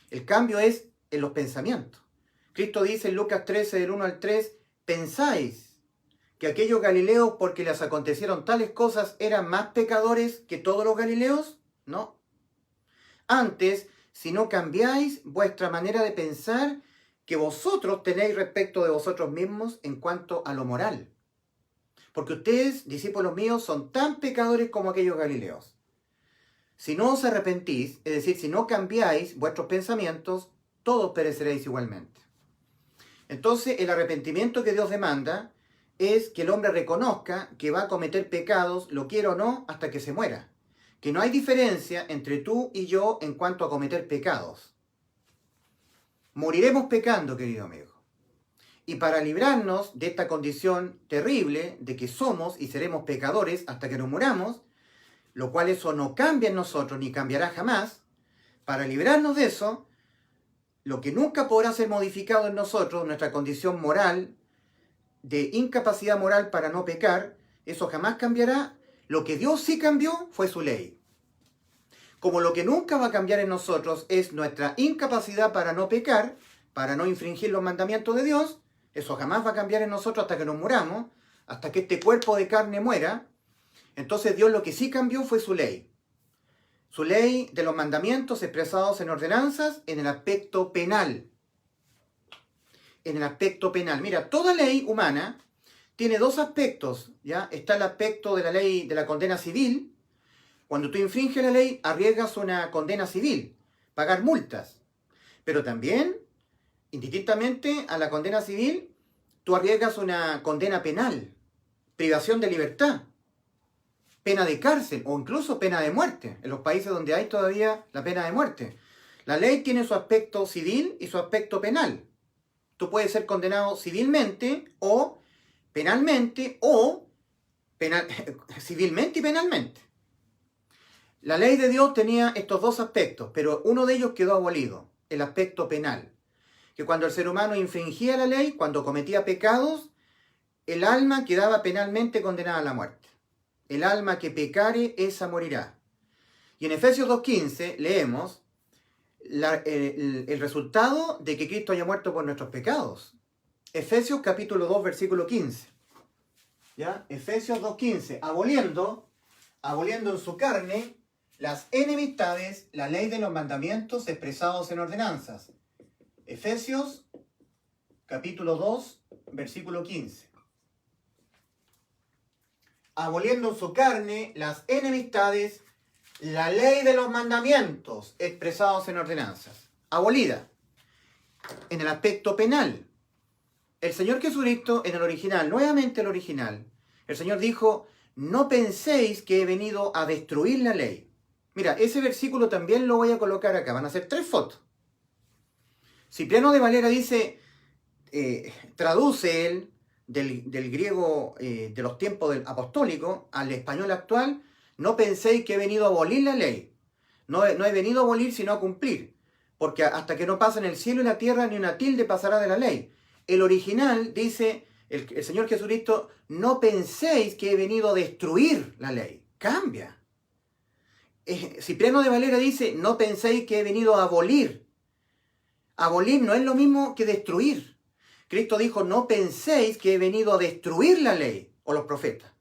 El cambio es en los pensamientos. Cristo dice en Lucas 13, del 1 al 3, ¿pensáis que aquellos galileos, porque les acontecieron tales cosas, eran más pecadores que todos los galileos? No. Antes, si no cambiáis vuestra manera de pensar, que vosotros tenéis respecto de vosotros mismos en cuanto a lo moral. Porque ustedes, discípulos míos, son tan pecadores como aquellos galileos. Si no os arrepentís, es decir, si no cambiáis vuestros pensamientos, todos pereceréis igualmente. Entonces, el arrepentimiento que Dios demanda es que el hombre reconozca que va a cometer pecados, lo quiera o no, hasta que se muera. Que no hay diferencia entre tú y yo en cuanto a cometer pecados. Moriremos pecando, querido amigo. Y para librarnos de esta condición terrible de que somos y seremos pecadores hasta que nos muramos, lo cual eso no cambia en nosotros ni cambiará jamás, para librarnos de eso, lo que nunca podrá ser modificado en nosotros, nuestra condición moral, de incapacidad moral para no pecar, eso jamás cambiará. Lo que Dios sí cambió fue su ley. Como lo que nunca va a cambiar en nosotros es nuestra incapacidad para no pecar, para no infringir los mandamientos de Dios, eso jamás va a cambiar en nosotros hasta que nos muramos, hasta que este cuerpo de carne muera. Entonces Dios lo que sí cambió fue su ley. Su ley de los mandamientos expresados en ordenanzas en el aspecto penal. En el aspecto penal. Mira, toda ley humana tiene dos aspectos, ¿ya? Está el aspecto de la ley de la condena civil. Cuando tú infringes la ley, arriesgas una condena civil, pagar multas. Pero también, indistintamente a la condena civil, tú arriesgas una condena penal, privación de libertad, pena de cárcel o incluso pena de muerte, en los países donde hay todavía la pena de muerte. La ley tiene su aspecto civil y su aspecto penal. Tú puedes ser condenado civilmente o penalmente o civilmente y penalmente. La ley de Dios tenía estos dos aspectos, pero uno de ellos quedó abolido, el aspecto penal. Que cuando el ser humano infringía la ley, cuando cometía pecados, el alma quedaba penalmente condenada a la muerte. El alma que pecare, esa morirá. Y en Efesios 2.15 leemos el resultado de que Cristo haya muerto por nuestros pecados. Efesios capítulo 2, versículo 15. ¿Ya? Efesios 2.15. Aboliendo en su carne las enemistades, la ley de los mandamientos expresados en ordenanzas. Efesios capítulo 2, versículo 15. Aboliendo en su carne las enemistades, la ley de los mandamientos expresados en ordenanzas. Abolida. En el aspecto penal. El Señor Jesucristo en el original, nuevamente el original, el Señor dijo, no penséis que he venido a destruir la ley. Mira, ese versículo también lo voy a colocar acá. Van a ser 3 fotos. Cipriano de Valera dice, traduce él del griego de los tiempos del apostólico al español actual: no penséis que he venido a abolir la ley. No he venido a abolir, sino a cumplir. Porque hasta que no pasen el cielo y la tierra, ni una tilde pasará de la ley. El original dice, el Señor Jesucristo: no penséis que he venido a destruir la ley. Cambia. Cipriano de Valera dice: no penséis que he venido a abolir. Abolir no es lo mismo que destruir. Cristo dijo: no penséis que he venido a destruir la ley o los profetas.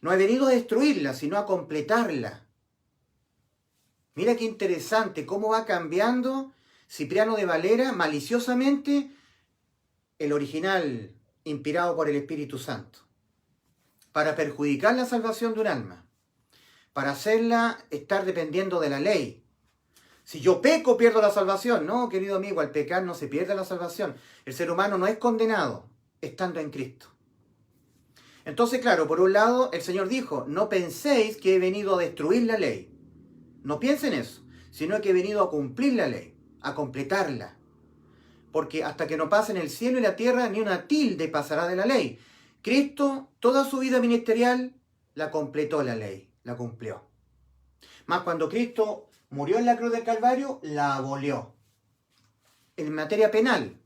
No he venido a destruirla, sino a completarla. Mira qué interesante cómo va cambiando Cipriano de Valera maliciosamente el original inspirado por el Espíritu Santo, para perjudicar la salvación de un alma, para hacerla estar dependiendo de la ley. Si yo peco, pierdo la salvación. No, querido amigo, al pecar no se pierde la salvación. El ser humano no es condenado estando en Cristo. Entonces, claro, por un lado, el Señor dijo: no penséis que he venido a destruir la ley. No piensen eso, sino que he venido a cumplir la ley, a completarla. Porque hasta que no pasen el cielo y la tierra, ni una tilde pasará de la ley. Cristo, toda su vida ministerial, la completó la ley, la cumplió. Más cuando Cristo murió en la cruz del Calvario, la abolió. En materia penal,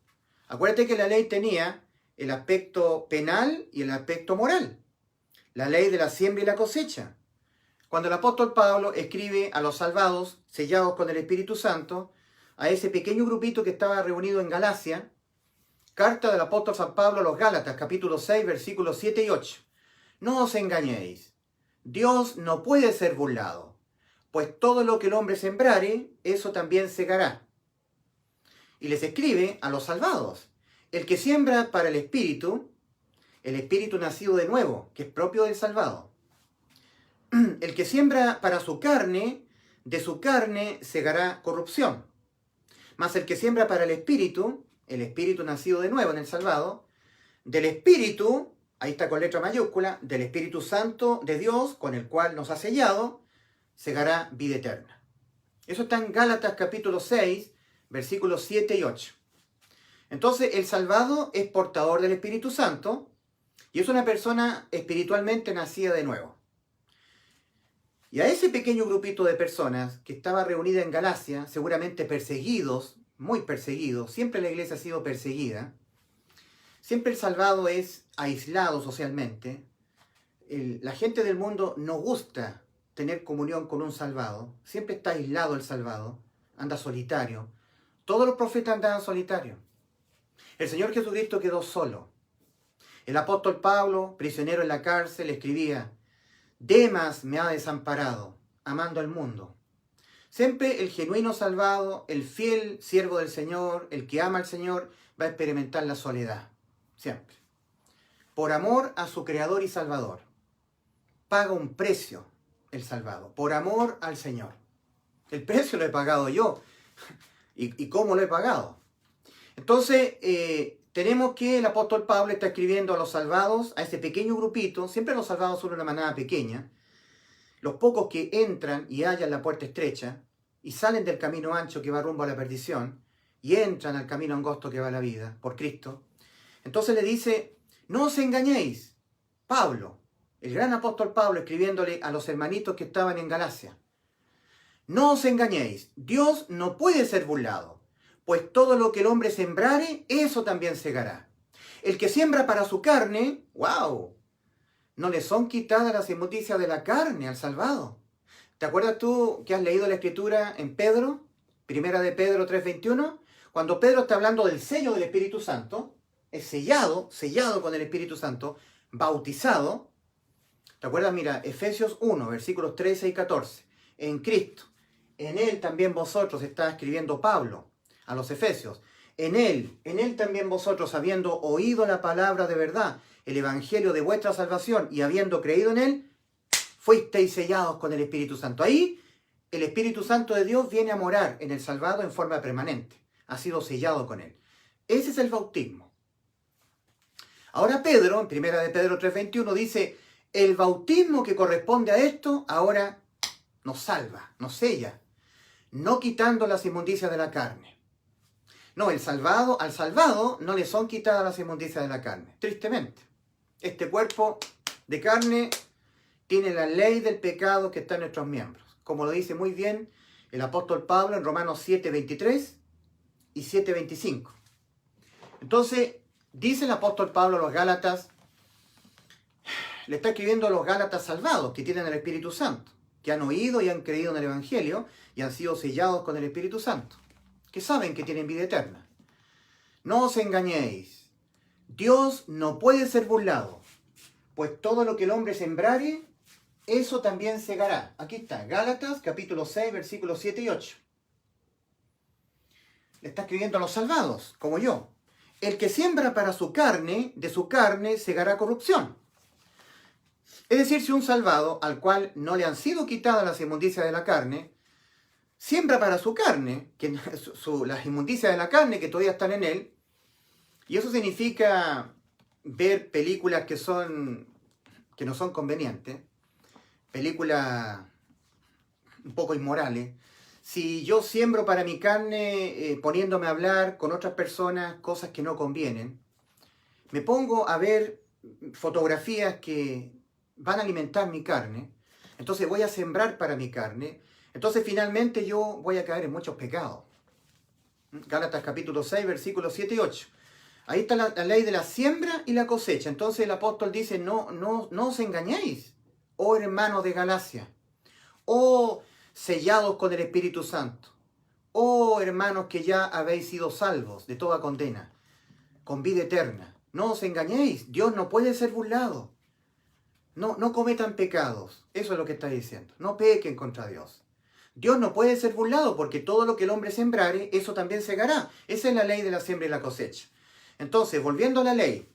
acuérdate que la ley tenía el aspecto penal y el aspecto moral. La ley de la siembra y la cosecha. Cuando el apóstol Pablo escribe a los salvados, sellados con el Espíritu Santo, a ese pequeño grupito que estaba reunido en Galacia, carta del apóstol San Pablo a los Gálatas, capítulo 6, versículos 7 y 8. No os engañéis, Dios no puede ser burlado, pues todo lo que el hombre sembrare, eso también segará. Y les escribe a los salvados: el que siembra para el espíritu nacido de nuevo, que es propio del salvado. El que siembra para su carne, de su carne segará corrupción. Mas el que siembra para el espíritu nacido de nuevo en el salvado, del espíritu, ahí está con letra mayúscula, del Espíritu Santo de Dios, con el cual nos ha sellado, segará vida eterna. Eso está en Gálatas capítulo 6, versículos 7 y 8. Entonces, el salvado es portador del Espíritu Santo y es una persona espiritualmente nacida de nuevo. Y a ese pequeño grupito de personas que estaba reunida en Galacia, seguramente perseguidos, muy perseguidos, siempre la iglesia ha sido perseguida, siempre el salvado es aislado socialmente. La gente del mundo no gusta tener comunión con un salvado, siempre está aislado el salvado, anda solitario. Todos los profetas andaban solitarios. El Señor Jesucristo quedó solo. El apóstol Pablo, prisionero en la cárcel, escribía: Demas me ha desamparado, amando al mundo. Siempre el genuino salvado, el fiel siervo del Señor, el que ama al Señor, va a experimentar la soledad. Siempre. Por amor a su Creador y Salvador. Paga un precio el salvado, por amor al Señor. El precio lo he pagado yo. ¿Y cómo lo he pagado? Entonces, tenemos que el apóstol Pablo está escribiendo a los salvados, a ese pequeño grupito. Siempre los salvados son una manada pequeña. Los pocos que entran y hallan la puerta estrecha y salen del camino ancho que va rumbo a la perdición y entran al camino angosto que va a la vida por Cristo. Entonces le dice: no os engañéis. Pablo, el gran apóstol Pablo, escribiéndole a los hermanitos que estaban en Galacia: no os engañéis, Dios no puede ser burlado, pues todo lo que el hombre sembrare, eso también segará. El que siembra para su carne, ¡wow!, no le son quitadas las inmundicias de la carne al salvado. ¿Te acuerdas tú que has leído la escritura en Pedro? Primera de Pedro 3:21. Cuando Pedro está hablando del sello del Espíritu Santo, es sellado con el Espíritu Santo, bautizado. ¿Te acuerdas? Mira, Efesios 1, versículos 13 y 14. En Cristo, en Él también vosotros, está escribiendo Pablo a los Efesios. En Él también vosotros, habiendo oído la palabra de verdad, el evangelio de vuestra salvación, y habiendo creído en Él, fuisteis sellados con el Espíritu Santo. Ahí el Espíritu Santo de Dios viene a morar en el salvado en forma permanente. Ha sido sellado con Él. Ese es el bautismo. Ahora Pedro, en primera de Pedro 3:21, dice: el bautismo que corresponde a esto, ahora nos salva, nos sella, no quitando las inmundicias de la carne. No, al salvado no le son quitadas las inmundicias de la carne, tristemente. Este cuerpo de carne tiene la ley del pecado que está en nuestros miembros, como lo dice muy bien el apóstol Pablo en Romanos 7:23 y 7:25. Entonces, dice el apóstol Pablo a los Gálatas, le está escribiendo a los Gálatas salvados, que tienen el Espíritu Santo, que han oído y han creído en el Evangelio y han sido sellados con el Espíritu Santo, que saben que tienen vida eterna. No os engañéis, Dios no puede ser burlado, pues todo lo que el hombre sembrare, eso también segará. Aquí está, Gálatas capítulo 6, versículos 7 y 8. Le está escribiendo a los salvados, como yo. El que siembra para su carne, de su carne segará corrupción. Es decir, si un salvado, al cual no le han sido quitadas las inmundicias de la carne, siembra para su carne, las inmundicias de la carne que todavía están en él, y eso significa ver películas que no son convenientes, películas un poco inmorales. Si yo siembro para mi carne poniéndome a hablar con otras personas cosas que no convienen, me pongo a ver fotografías que van a alimentar mi carne, entonces voy a sembrar para mi carne, entonces finalmente yo voy a caer en muchos pecados. Gálatas capítulo 6, versículos 7 y 8. Ahí está la ley de la siembra y la cosecha. Entonces el apóstol dice, no os engañéis, oh hermanos de Galacia, oh sellados con el Espíritu Santo, oh hermanos que ya habéis sido salvos de toda condena, con vida eterna. No os engañéis, Dios no puede ser burlado. No cometan pecados, eso es lo que está diciendo. No pequen contra Dios. Dios no puede ser burlado porque todo lo que el hombre sembrare, eso también segará. Esa es la ley de la siembra y la cosecha. Entonces, volviendo a la ley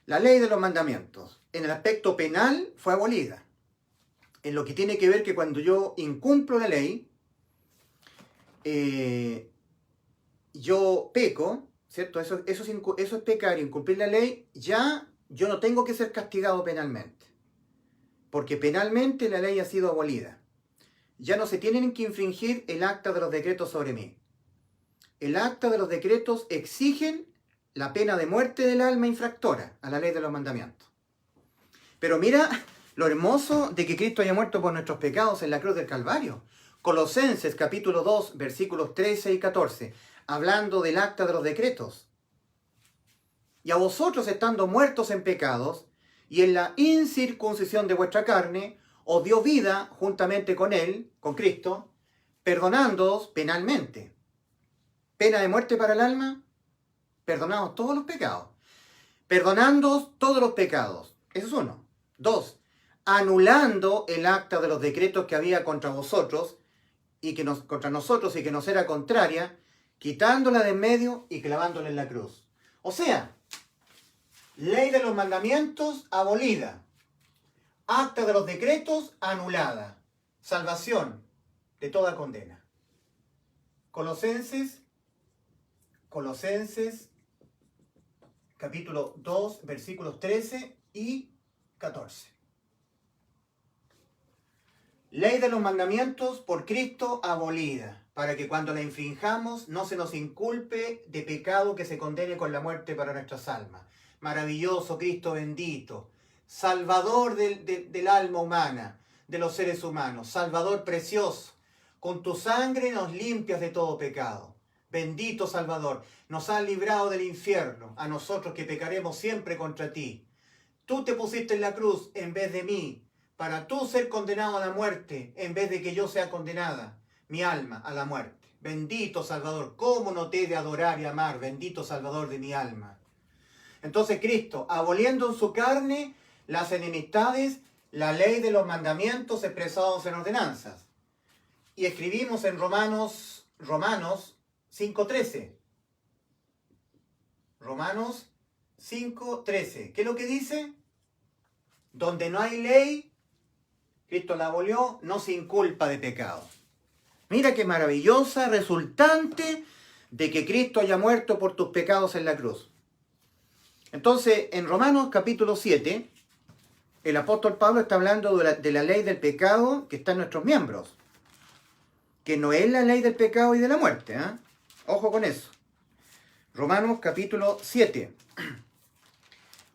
de los mandamientos, en el aspecto penal fue abolida. En lo que tiene que ver que cuando yo incumplo la ley, yo peco, ¿cierto? Eso es pecar, incumplir la ley, ya yo no tengo que ser castigado penalmente, porque penalmente la ley ha sido abolida. Ya no se tienen que infringir el acta de los decretos sobre mí. El acta de los decretos exigen la pena de muerte del alma infractora a la ley de los mandamientos. Pero mira lo hermoso de que Cristo haya muerto por nuestros pecados en la cruz del Calvario. Colosenses capítulo 2, versículos 13 y 14, hablando del acta de los decretos. Y a vosotros, estando muertos en pecados, y en la incircuncisión de vuestra carne, os dio vida juntamente con Él, con Cristo, perdonándoos penalmente. Pena de muerte para el alma, perdonados todos los pecados. Perdonándoos todos los pecados. Eso es uno. 2. Anulando el acta de los decretos que había contra vosotros, contra nosotros y que nos era contraria, quitándola de en medio y clavándola en la cruz. O sea, ley de los mandamientos abolida, acta de los decretos anulada, salvación de toda condena. Colosenses capítulo 2, versículos 13 y 14. Ley de los mandamientos por Cristo abolida, para que cuando la infringamos no se nos inculpe de pecado que se condene con la muerte para nuestras almas. Maravilloso Cristo bendito, Salvador del alma humana, de los seres humanos, Salvador precioso, con tu sangre nos limpias de todo pecado. Bendito Salvador, nos has librado del infierno, a nosotros que pecaremos siempre contra ti. Tú te pusiste en la cruz en vez de mí, para tú ser condenado a la muerte, en vez de que yo sea condenada, mi alma, a la muerte. Bendito Salvador, ¿cómo no te he de adorar y amar? Bendito Salvador de mi alma. Entonces Cristo, aboliendo en su carne las enemistades, la ley de los mandamientos expresados en ordenanzas. Y escribimos en Romanos 5:13. Romanos 5:13. ¿Qué es lo que dice? Donde no hay ley, Cristo la abolió, no se inculpa de pecado. Mira qué maravillosa resultante de que Cristo haya muerto por tus pecados en la cruz. Entonces, en Romanos capítulo 7, el apóstol Pablo está hablando de la ley del pecado que está en nuestros miembros, que no es la ley del pecado y de la muerte, ¿eh? Ojo con eso. Romanos capítulo 7,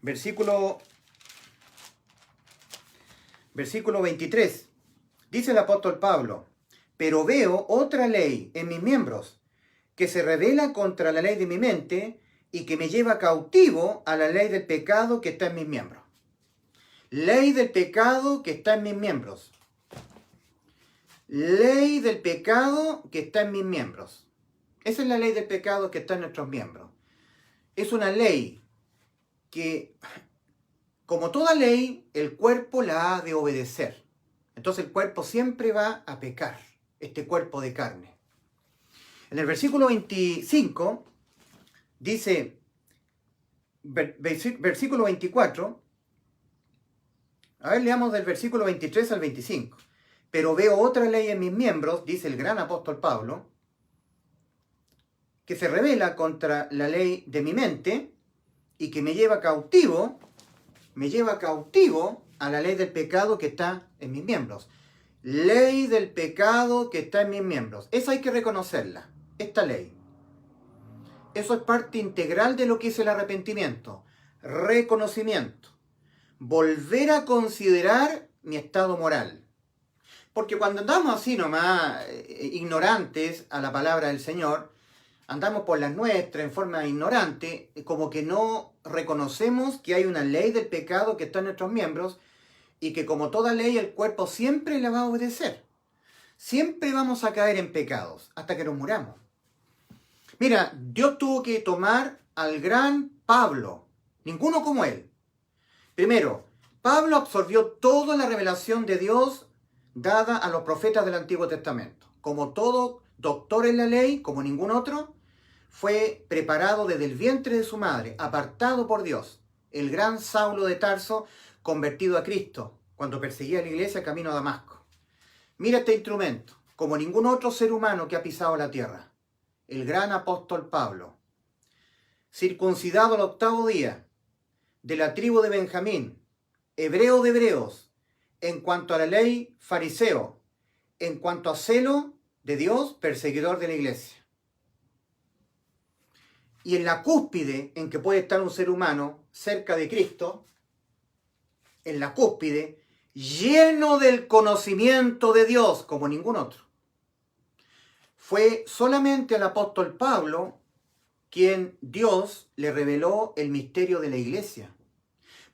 versículo 23. Dice el apóstol Pablo: pero veo otra ley en mis miembros, que se revela contra la ley de mi mente y que me lleva cautivo a la ley del pecado que está en mis miembros. Ley del pecado que está en mis miembros. Ley del pecado que está en mis miembros. Esa es la ley del pecado que está en nuestros miembros. Es una ley que, como toda ley, el cuerpo la ha de obedecer. Entonces el cuerpo siempre va a pecar, este cuerpo de carne. En el versículo 25 dice, versículo 24, a ver, leamos del versículo 23 al 25. Pero veo otra ley en mis miembros, dice el gran apóstol Pablo, que se revela contra la ley de mi mente y que me lleva cautivo a la ley del pecado que está en mis miembros. Ley del pecado que está en mis miembros. Esa hay que reconocerla, esta ley. Eso es parte integral de lo que es el arrepentimiento. Reconocimiento. Volver a considerar mi estado moral. Porque cuando andamos así nomás, ignorantes a la palabra del Señor, andamos por las nuestras en forma ignorante, como que no reconocemos que hay una ley del pecado que está en nuestros miembros y que como toda ley el cuerpo siempre la va a obedecer. Siempre vamos a caer en pecados hasta que nos muramos. Mira, Dios tuvo que tomar al gran Pablo, ninguno como él. Primero, Pablo absorbió toda la revelación de Dios dada a los profetas del Antiguo Testamento. Como todo doctor en la ley, como ningún otro, fue preparado desde el vientre de su madre, apartado por Dios. El gran Saulo de Tarso, convertido a Cristo, cuando perseguía a la iglesia camino a Damasco. Mira este instrumento, como ningún otro ser humano que ha pisado la tierra. El gran apóstol Pablo, circuncidado al 8º día, de la tribu de Benjamín, hebreo de hebreos, en cuanto a la ley, fariseo, en cuanto a celo de Dios, perseguidor de la iglesia. Y en la cúspide en que puede estar un ser humano cerca de Cristo, en la cúspide, lleno del conocimiento de Dios como ningún otro. Fue solamente al apóstol Pablo quien Dios le reveló el misterio de la iglesia.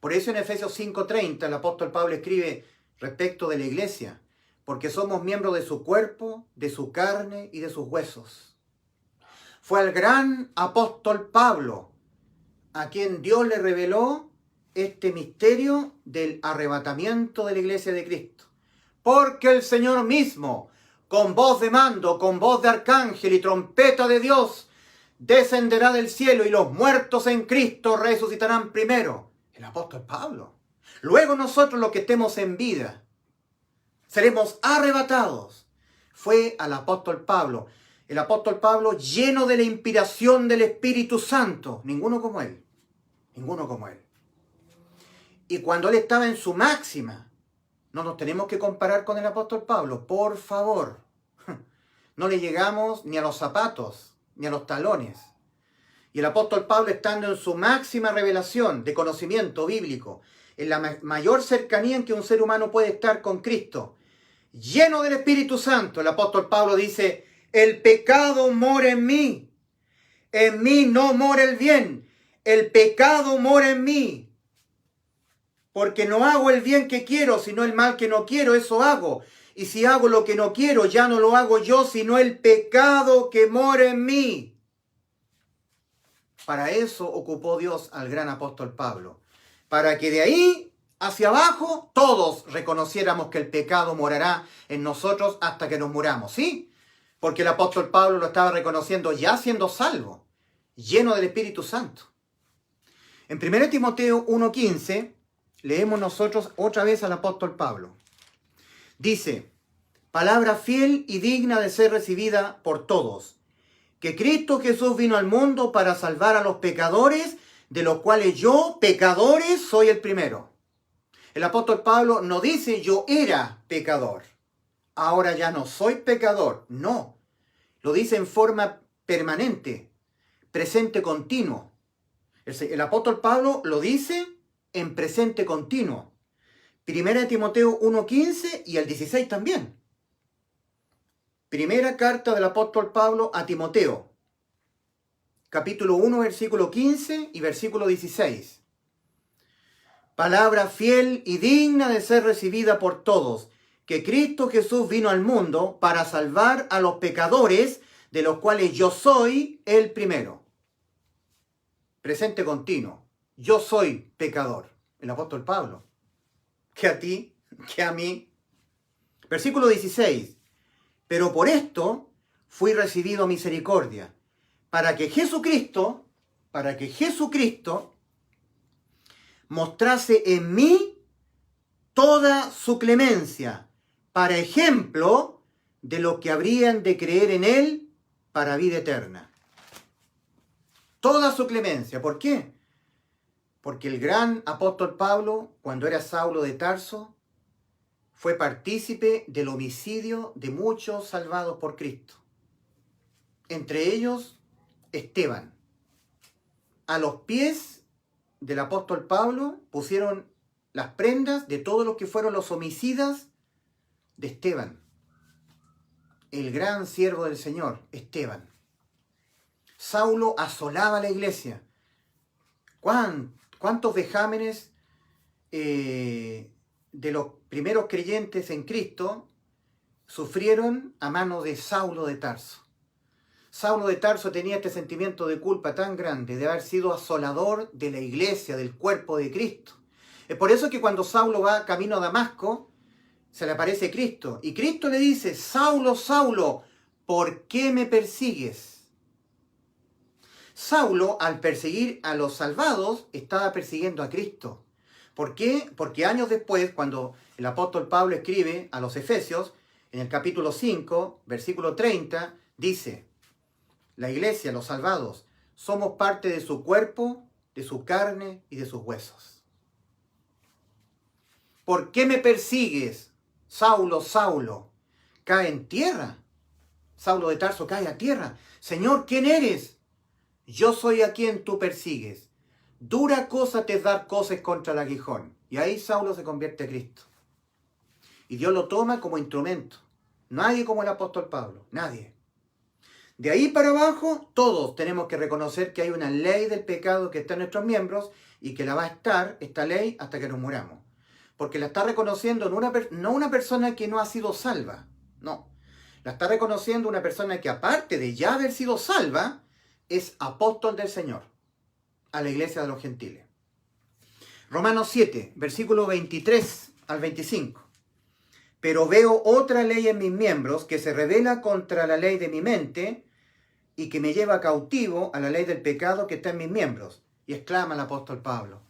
Por eso en Efesios 5:30 el apóstol Pablo escribe respecto de la iglesia, porque somos miembros de su cuerpo, de su carne y de sus huesos. Fue al gran apóstol Pablo a quien Dios le reveló este misterio del arrebatamiento de la iglesia de Cristo. Porque el Señor mismo, con voz de mando, con voz de arcángel y trompeta de Dios, descenderá del cielo y los muertos en Cristo resucitarán primero. El apóstol Pablo. Luego nosotros los que estemos en vida seremos arrebatados. Fue al apóstol Pablo. El apóstol Pablo lleno de la inspiración del Espíritu Santo. Ninguno como él. Ninguno como él. Y cuando él estaba en su máxima, no nos tenemos que comparar con el apóstol Pablo, por favor. No le llegamos ni a los zapatos, ni a los talones. Y el apóstol Pablo, estando en su máxima revelación de conocimiento bíblico, en la mayor cercanía en que un ser humano puede estar con Cristo, lleno del Espíritu Santo, el apóstol Pablo dice: el pecado mora en mí no mora el bien, el pecado mora en mí. Porque no hago el bien que quiero, sino el mal que no quiero, eso hago. Y si hago lo que no quiero, ya no lo hago yo, sino el pecado que mora en mí. Para eso ocupó Dios al gran apóstol Pablo. Para que de ahí hacia abajo todos reconociéramos que el pecado morará en nosotros hasta que nos muramos, ¿sí? Porque el apóstol Pablo lo estaba reconociendo ya siendo salvo, lleno del Espíritu Santo. En 1 Timoteo 1:15... leemos nosotros otra vez al apóstol Pablo. Dice: palabra fiel y digna de ser recibida por todos, que Cristo Jesús vino al mundo para salvar a los pecadores, de los cuales yo, pecadores, soy el primero. El apóstol Pablo no dice yo era pecador, ahora ya no soy pecador. No, lo dice en forma permanente, presente continuo. El apóstol Pablo lo dice en presente continuo. Primera de Timoteo 1:15 y el 16 también. Primera carta del apóstol Pablo a Timoteo, capítulo 1, versículo 15 y versículo 16. Palabra fiel y digna de ser recibida por todos, que Cristo Jesús vino al mundo para salvar a los pecadores, de los cuales yo soy el primero. Presente continuo. Yo soy pecador. El apóstol Pablo. Que a ti, que a mí. Versículo 16. Pero por esto fui recibido misericordia, para que Jesucristo mostrase en mí toda su clemencia, para ejemplo de los que habrían de creer en él para vida eterna. Toda su clemencia. ¿Por qué? Porque el gran apóstol Pablo, cuando era Saulo de Tarso, fue partícipe del homicidio de muchos salvados por Cristo. Entre ellos, Esteban. A los pies del apóstol Pablo pusieron las prendas de todos los que fueron los homicidas de Esteban. El gran siervo del Señor, Esteban. Saulo asolaba la iglesia. ¿Cuántos vejámenes de los primeros creyentes en Cristo sufrieron a manos de Saulo de Tarso? Saulo de Tarso tenía este sentimiento de culpa tan grande de haber sido asolador de la iglesia, del cuerpo de Cristo. Es por eso que cuando Saulo va camino a Damasco, se le aparece Cristo. Y Cristo le dice, Saulo, Saulo, ¿por qué me persigues? Saulo, al perseguir a los salvados, estaba persiguiendo a Cristo. ¿Por qué? Porque años después, cuando el apóstol Pablo escribe a los Efesios, en el capítulo 5, versículo 30, dice, la iglesia, los salvados, somos parte de su cuerpo, de su carne y de sus huesos. ¿Por qué me persigues, Saulo, Saulo? Cae en tierra. Saulo de Tarso cae a tierra. Señor, ¿quién eres? Yo soy a quien tú persigues. Dura cosa te es dar coces contra el aguijón. Y ahí Saulo se convierte a Cristo. Y Dios lo toma como instrumento. Nadie como el apóstol Pablo. Nadie. De ahí para abajo, todos tenemos que reconocer que hay una ley del pecado que está en nuestros miembros y que la va a estar, esta ley, hasta que nos muramos. Porque la está reconociendo no una persona que no ha sido salva. No. La está reconociendo una persona que, aparte de ya haber sido salva, es apóstol del Señor a la iglesia de los gentiles. Romanos 7, versículo 23 al 25. Pero veo otra ley en mis miembros que se rebela contra la ley de mi mente y que me lleva cautivo a la ley del pecado que está en mis miembros. Y exclama el apóstol Pablo,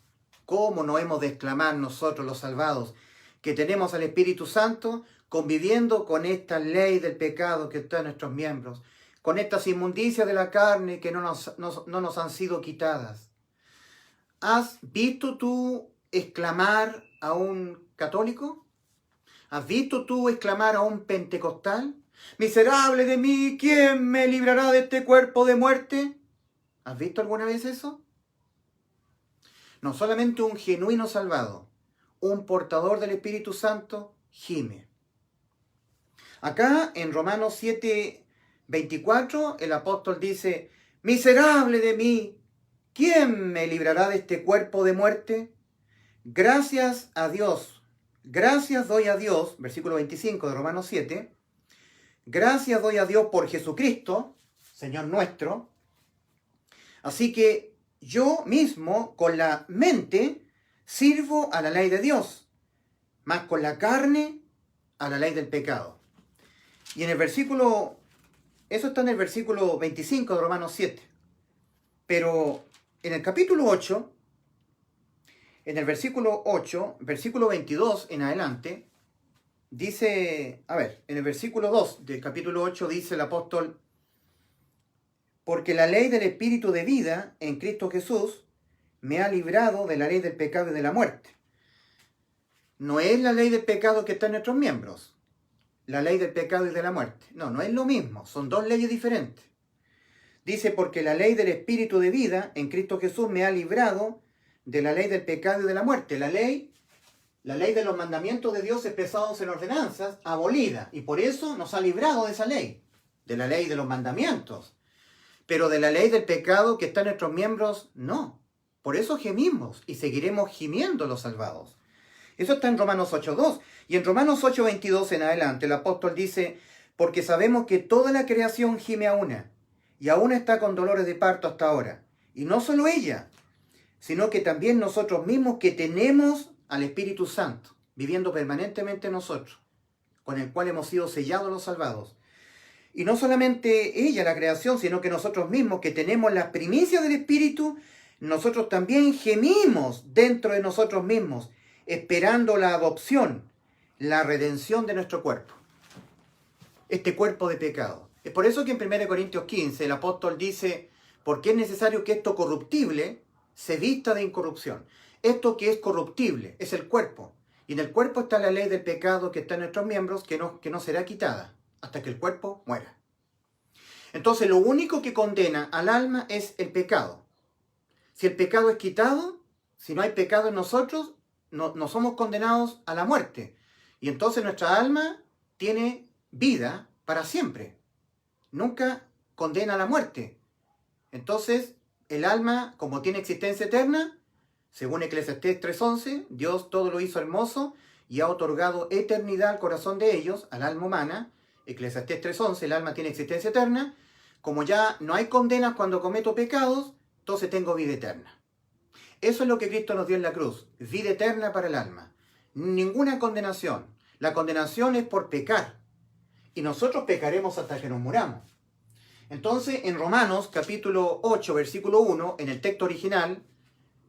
¿cómo no hemos de exclamar nosotros los salvados que tenemos al Espíritu Santo conviviendo con esta ley del pecado que está en nuestros miembros, con estas inmundicias de la carne que no nos han sido quitadas? ¿Has visto tú exclamar a un católico? ¿Has visto tú exclamar a un pentecostal? Miserable de mí, ¿quién me librará de este cuerpo de muerte? ¿Has visto alguna vez eso? No, solamente un genuino salvado, un portador del Espíritu Santo, gime. Acá en Romanos 7, 24, el apóstol dice, miserable de mí, ¿quién me librará de este cuerpo de muerte? Gracias a Dios, gracias doy a Dios, versículo 25 de Romanos 7, gracias doy a Dios por Jesucristo, Señor nuestro. Así que yo mismo con la mente sirvo a la ley de Dios, más con la carne a la ley del pecado. Y en el versículo, eso está en el versículo 25 de Romanos 7. Pero en el capítulo 8, en el versículo 8, versículo 22 en adelante, dice, en el versículo 2 del capítulo 8 dice el apóstol, porque la ley del Espíritu de vida en Cristo Jesús me ha librado de la ley del pecado y de la muerte. no es la ley del pecado que está en nuestros miembros, la ley del pecado y de la muerte. No, no es lo mismo, son dos leyes diferentes. Dice, porque la ley del Espíritu de vida en Cristo Jesús me ha librado de la ley del pecado y de la muerte. La ley de los mandamientos de Dios expresados en ordenanzas, abolida, y por eso nos ha librado de esa ley, de la ley de los mandamientos. Pero de la ley del pecado que está en nuestros miembros, no. Por eso gemimos y seguiremos gimiendo los salvados. Eso está en Romanos 8.2. Y en Romanos 8.22 en adelante el apóstol dice, porque sabemos que toda la creación gime a una, y aún está con dolores de parto hasta ahora. Y no solo ella, sino que también nosotros mismos que tenemos al Espíritu Santo, viviendo permanentemente en nosotros, con el cual hemos sido sellados los salvados. Y no solamente ella, la creación, sino que nosotros mismos que tenemos las primicias del Espíritu, nosotros también gemimos dentro de nosotros mismos, esperando la adopción, la redención de nuestro cuerpo. Este cuerpo de pecado. Es por eso que en 1 Corintios 15 el apóstol dice, porque es necesario que esto corruptible se vista de incorrupción. Esto que es corruptible es el cuerpo. Y en el cuerpo está la ley del pecado que está en nuestros miembros, que no será quitada hasta que el cuerpo muera. Entonces lo único que condena al alma es el pecado. Si el pecado es quitado, si no hay pecado en nosotros, no somos condenados a la muerte. Y entonces nuestra alma tiene vida para siempre. Nunca condena a la muerte. Entonces el alma, como tiene existencia eterna, según Eclesiastés 3.11, Dios todo lo hizo hermoso y ha otorgado eternidad al corazón de ellos, al alma humana. Eclesiastés 3.11, el alma tiene existencia eterna. Como ya no hay condenas cuando cometo pecados, entonces tengo vida eterna. Eso es lo que Cristo nos dio en la cruz, vida eterna para el alma. Ninguna condenación. La condenación es por pecar. Y nosotros pecaremos hasta que nos muramos. Entonces, en Romanos capítulo 8, versículo 1, en el texto original,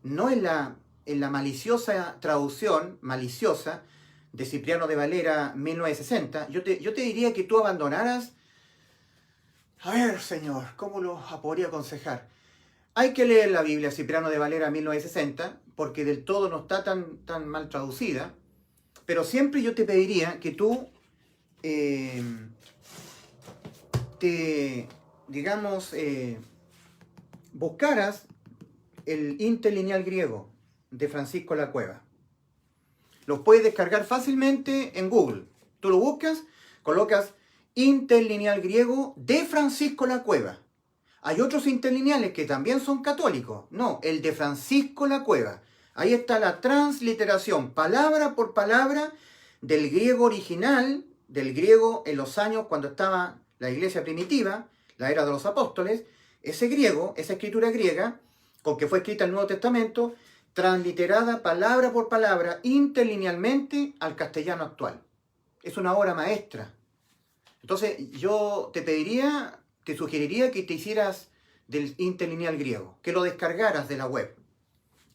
no en la maliciosa traducción, maliciosa, de Cipriano de Valera, 1960, yo te diría que tú abandonaras. A ver, Señor, ¿cómo lo podría aconsejar? Hay que leer la Biblia Cipriano de Valera 1960, porque del todo no está tan mal traducida, pero siempre yo te pediría que tú buscaras el interlineal griego de Francisco La Cueva. Los puedes descargar fácilmente en Google. Tú lo buscas, colocas interlineal griego de Francisco La Cueva. Hay otros interlineales que también son católicos. No, el de Francisco La Cueva. Ahí está la transliteración, palabra por palabra, del griego original, del griego en los años cuando estaba la iglesia primitiva, la era de los apóstoles. Ese griego, esa escritura griega, con que fue escrita el Nuevo Testamento, transliterada palabra por palabra, interlinealmente al castellano actual. Es una obra maestra. Entonces yo te sugeriría que te hicieras del interlineal griego, que lo descargaras de la web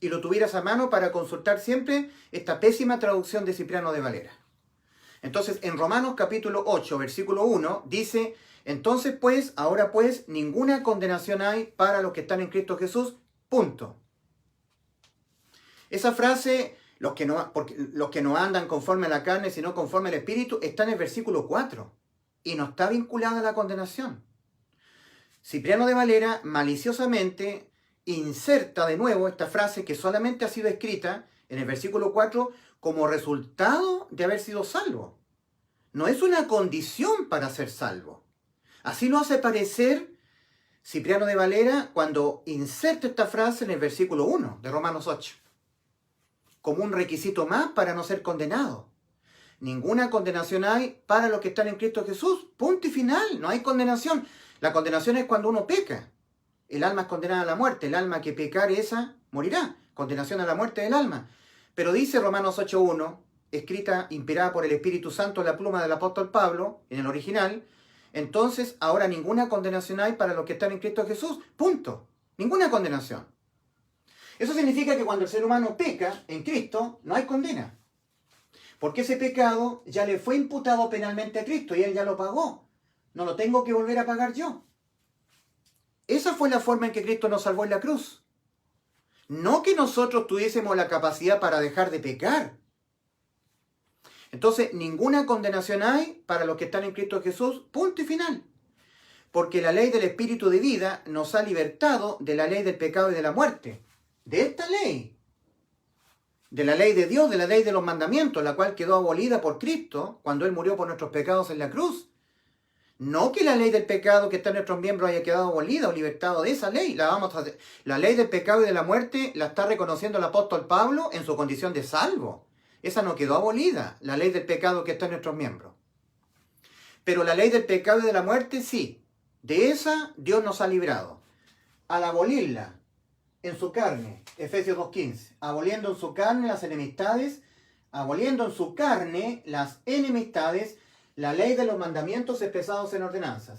y lo tuvieras a mano para consultar siempre esta pésima traducción de Cipriano de Valera. Entonces, en Romanos capítulo 8, versículo 1, dice, entonces pues, ahora pues, ninguna condenación hay para los que están en Cristo Jesús, punto. Esa frase, los que no andan conforme a la carne, sino conforme al Espíritu, está en el versículo 4 y no está vinculada a la condenación. Cipriano de Valera maliciosamente inserta de nuevo esta frase que solamente ha sido escrita en el versículo 4 como resultado de haber sido salvo. No es una condición para ser salvo. Así lo hace parecer Cipriano de Valera cuando inserta esta frase en el versículo 1 de Romanos 8, como un requisito más para no ser condenado. Ninguna condenación hay para los que están en Cristo Jesús. Punto y final, no hay condenación. La condenación es cuando uno peca. El alma es condenada a la muerte. El alma que pecare esa morirá. Condenación a la muerte del alma. Pero dice Romanos 8.1, escrita, inspirada por el Espíritu Santo en la pluma del apóstol Pablo, en el original, entonces ahora ninguna condenación hay para los que están en Cristo Jesús. Punto. Ninguna condenación. Eso significa que cuando el ser humano peca en Cristo, no hay condena. Porque ese pecado ya le fue imputado penalmente a Cristo y Él ya lo pagó. No lo tengo que volver a pagar yo. Esa fue la forma en que Cristo nos salvó en la cruz. No que nosotros tuviésemos la capacidad para dejar de pecar. Entonces, ninguna condenación hay para los que están en Cristo Jesús, punto y final. Porque la ley del Espíritu de vida nos ha libertado de la ley del pecado y de la muerte. De esta ley. De la ley de Dios, de la ley de los mandamientos, la cual quedó abolida por Cristo cuando Él murió por nuestros pecados en la cruz. No que la ley del pecado que está en nuestros miembros haya quedado abolida o libertado de esa ley. La ley del pecado y de la muerte la está reconociendo el apóstol Pablo en su condición de salvo. Esa no quedó abolida, la ley del pecado que está en nuestros miembros. Pero la ley del pecado y de la muerte sí. De esa Dios nos ha librado. Al abolirla en su carne, Efesios 2:15, aboliendo en su carne las enemistades, aboliendo en su carne las enemistades, la ley de los mandamientos expresados en ordenanzas.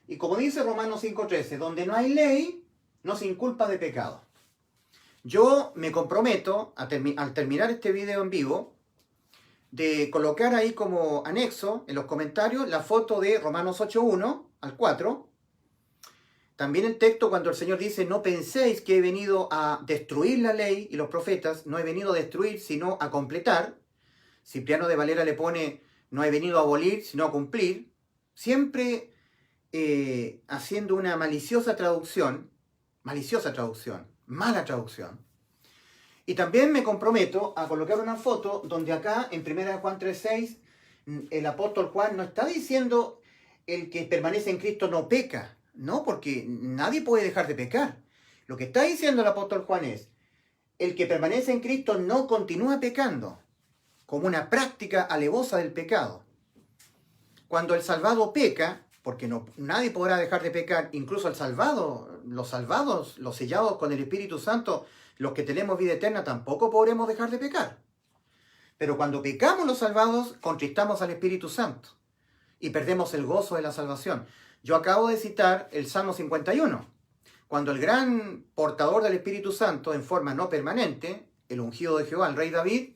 Y como dice Romanos 5:13, donde no hay ley, no se inculpa de pecado. Yo me comprometo, al terminar este video en vivo, de colocar ahí como anexo en los comentarios la foto de Romanos 8:1 al 4. También el texto cuando el Señor dice, no penséis que he venido a destruir la ley y los profetas, no he venido a destruir, sino a completar. Cipriano de Valera le pone, no he venido a abolir, sino a cumplir. Siempre haciendo una maliciosa traducción, mala traducción. Y también me comprometo a colocar una foto donde acá, en 1 Juan 3:6, el apóstol Juan no está diciendo el que permanece en Cristo no peca. No, porque nadie puede dejar de pecar. Lo que está diciendo el apóstol Juan es, el que permanece en Cristo no continúa pecando, como una práctica alevosa del pecado. Cuando el salvado peca, porque nadie podrá dejar de pecar, incluso el salvado, los salvados, los sellados con el Espíritu Santo, los que tenemos vida eterna, tampoco podremos dejar de pecar. Pero cuando pecamos los salvados, contristamos al Espíritu Santo y perdemos el gozo de la salvación. Yo acabo de citar el Salmo 51, cuando el gran portador del Espíritu Santo, en forma no permanente, el ungido de Jehová, el rey David,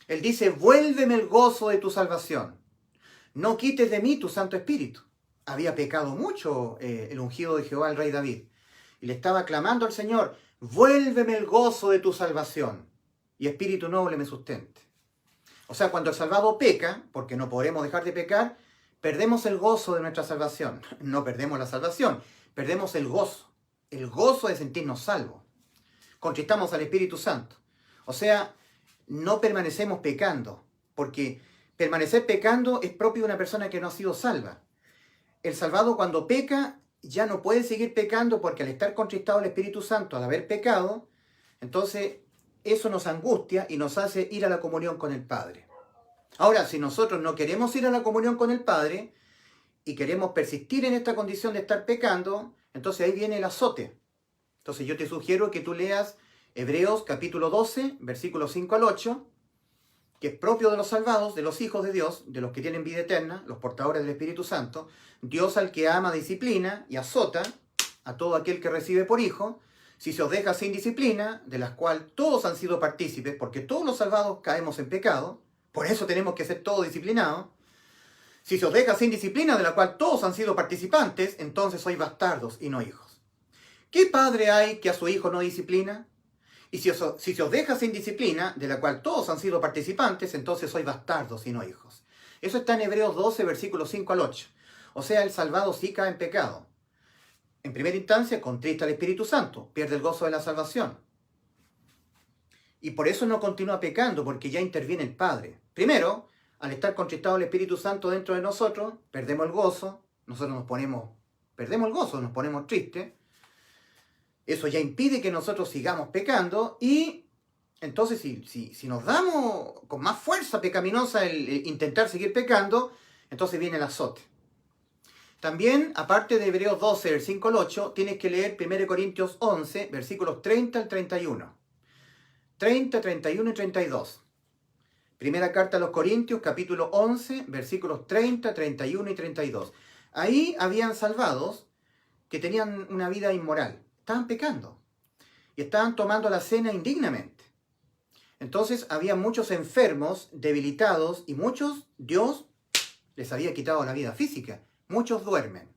él dice, vuélveme el gozo de tu salvación, no quites de mí tu Santo Espíritu. Había pecado mucho el ungido de Jehová, el rey David, y le estaba clamando al Señor, vuélveme el gozo de tu salvación, y espíritu noble me sustente. O sea, cuando el salvado peca, porque no podremos dejar de pecar, perdemos el gozo de nuestra salvación. No perdemos la salvación, perdemos el gozo de sentirnos salvos. Contristamos al Espíritu Santo. O sea, no permanecemos pecando, porque permanecer pecando es propio de una persona que no ha sido salva. El salvado cuando peca ya no puede seguir pecando porque al estar contristado el Espíritu Santo, al haber pecado, entonces eso nos angustia y nos hace ir a la comunión con el Padre. Ahora, si nosotros no queremos ir a la comunión con el Padre y queremos persistir en esta condición de estar pecando, entonces ahí viene el azote. Entonces yo te sugiero que tú leas Hebreos capítulo 12, versículos 5 al 8, que es propio de los salvados, de los hijos de Dios, de los que tienen vida eterna, los portadores del Espíritu Santo. Dios al que ama disciplina y azota a todo aquel que recibe por hijo. Si se os deja sin disciplina, de la cual todos han sido partícipes, porque todos los salvados caemos en pecado, por eso tenemos que ser todos disciplinados. Si se os deja sin disciplina, de la cual todos han sido participantes, entonces sois bastardos y no hijos. ¿Qué padre hay que a su hijo no disciplina? Y si se os deja sin disciplina, de la cual todos han sido participantes, entonces sois bastardos y no hijos. Eso está en Hebreos 12, versículos 5 al 8. O sea, el salvado sí cae en pecado. En primera instancia, contrista al Espíritu Santo, pierde el gozo de la salvación. Y por eso no continúa pecando, porque ya interviene el Padre. Primero, al estar contristado el Espíritu Santo dentro de nosotros, perdemos el gozo, nosotros perdemos el gozo, nos ponemos tristes. Eso ya impide que nosotros sigamos pecando y entonces si nos damos con más fuerza pecaminosa el intentar seguir pecando, entonces viene el azote. También, aparte de Hebreos 12, del 5 al 8, tienes que leer 1 Corintios 11, versículos 30 al 31. 30, 31 y 32. Primera carta a los Corintios, capítulo 11, versículos 30, 31 y 32. Ahí habían salvados que tenían una vida inmoral. Estaban pecando y estaban tomando la cena indignamente. Entonces había muchos enfermos, debilitados y muchos Dios les había quitado la vida física. Muchos duermen.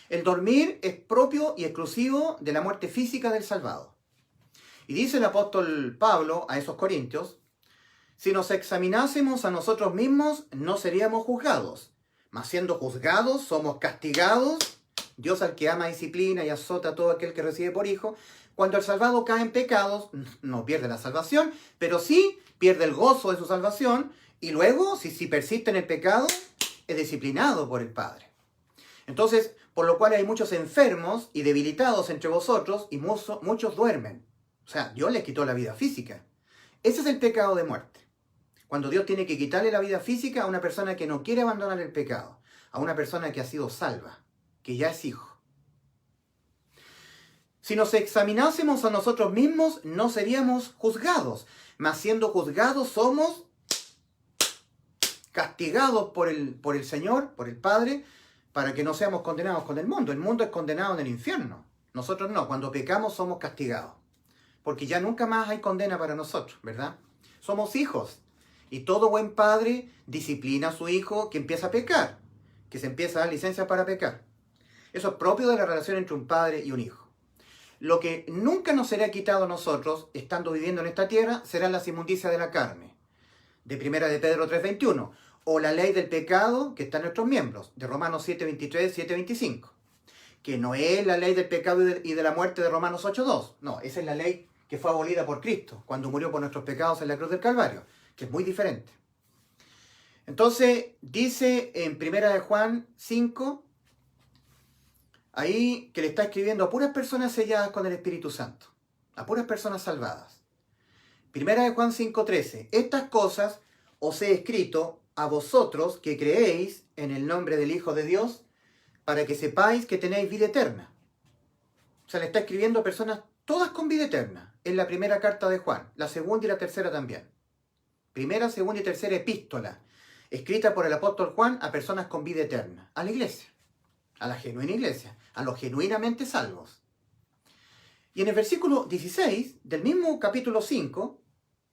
El dormir es propio y exclusivo de la muerte física del salvado. Y dice el apóstol Pablo a esos corintios, Si nos examinásemos a nosotros mismos, no seríamos juzgados. Mas siendo juzgados, somos castigados. Dios al que ama disciplina y azota a todo aquel que recibe por hijo. Cuando el salvado cae en pecados, no pierde la salvación, pero sí pierde el gozo de su salvación. Y luego, si persiste en el pecado, es disciplinado por el Padre. Entonces, por lo cual hay muchos enfermos y debilitados entre vosotros y muchos duermen. O sea, Dios les quitó la vida física. Ese es el pecado de muerte. Cuando Dios tiene que quitarle la vida física a una persona que no quiere abandonar el pecado, a una persona que ha sido salva, que ya es hijo. Si nos examinásemos a nosotros mismos, no seríamos juzgados, mas siendo juzgados somos castigados por el Señor, por el Padre, para que no seamos condenados con el mundo. El mundo es condenado en el infierno. Nosotros no. Cuando pecamos somos castigados. Porque ya nunca más hay condena para nosotros, ¿verdad? Somos hijos. Y todo buen padre disciplina a su hijo que empieza a pecar. Que se empieza a dar licencia para pecar. Eso es propio de la relación entre un padre y un hijo. Lo que nunca nos será quitado a nosotros, estando viviendo en esta tierra, serán las inmundicias de la carne. De 1 de Pedro 3:21. O la ley del pecado que está en nuestros miembros, de Romanos 7:23, 7:25. Que no es la ley del pecado y de la muerte de Romanos 8:2. No, esa es la ley que fue abolida por Cristo, cuando murió por nuestros pecados en la cruz del Calvario, que es muy diferente. Entonces, dice en 1 de Juan 5, ahí que le está escribiendo a puras personas selladas con el Espíritu Santo, a puras personas salvadas. 1 de Juan 5:13. Estas cosas os he escrito a vosotros que creéis en el nombre del Hijo de Dios, para que sepáis que tenéis vida eterna. O sea, le está escribiendo a personas todas con vida eterna. Es la primera carta de Juan, la segunda y la tercera también. Primera, segunda y tercera epístola, escrita por el apóstol Juan a personas con vida eterna, a la iglesia, a la genuina iglesia, a los genuinamente salvos. Y en el versículo 16 del mismo capítulo 5,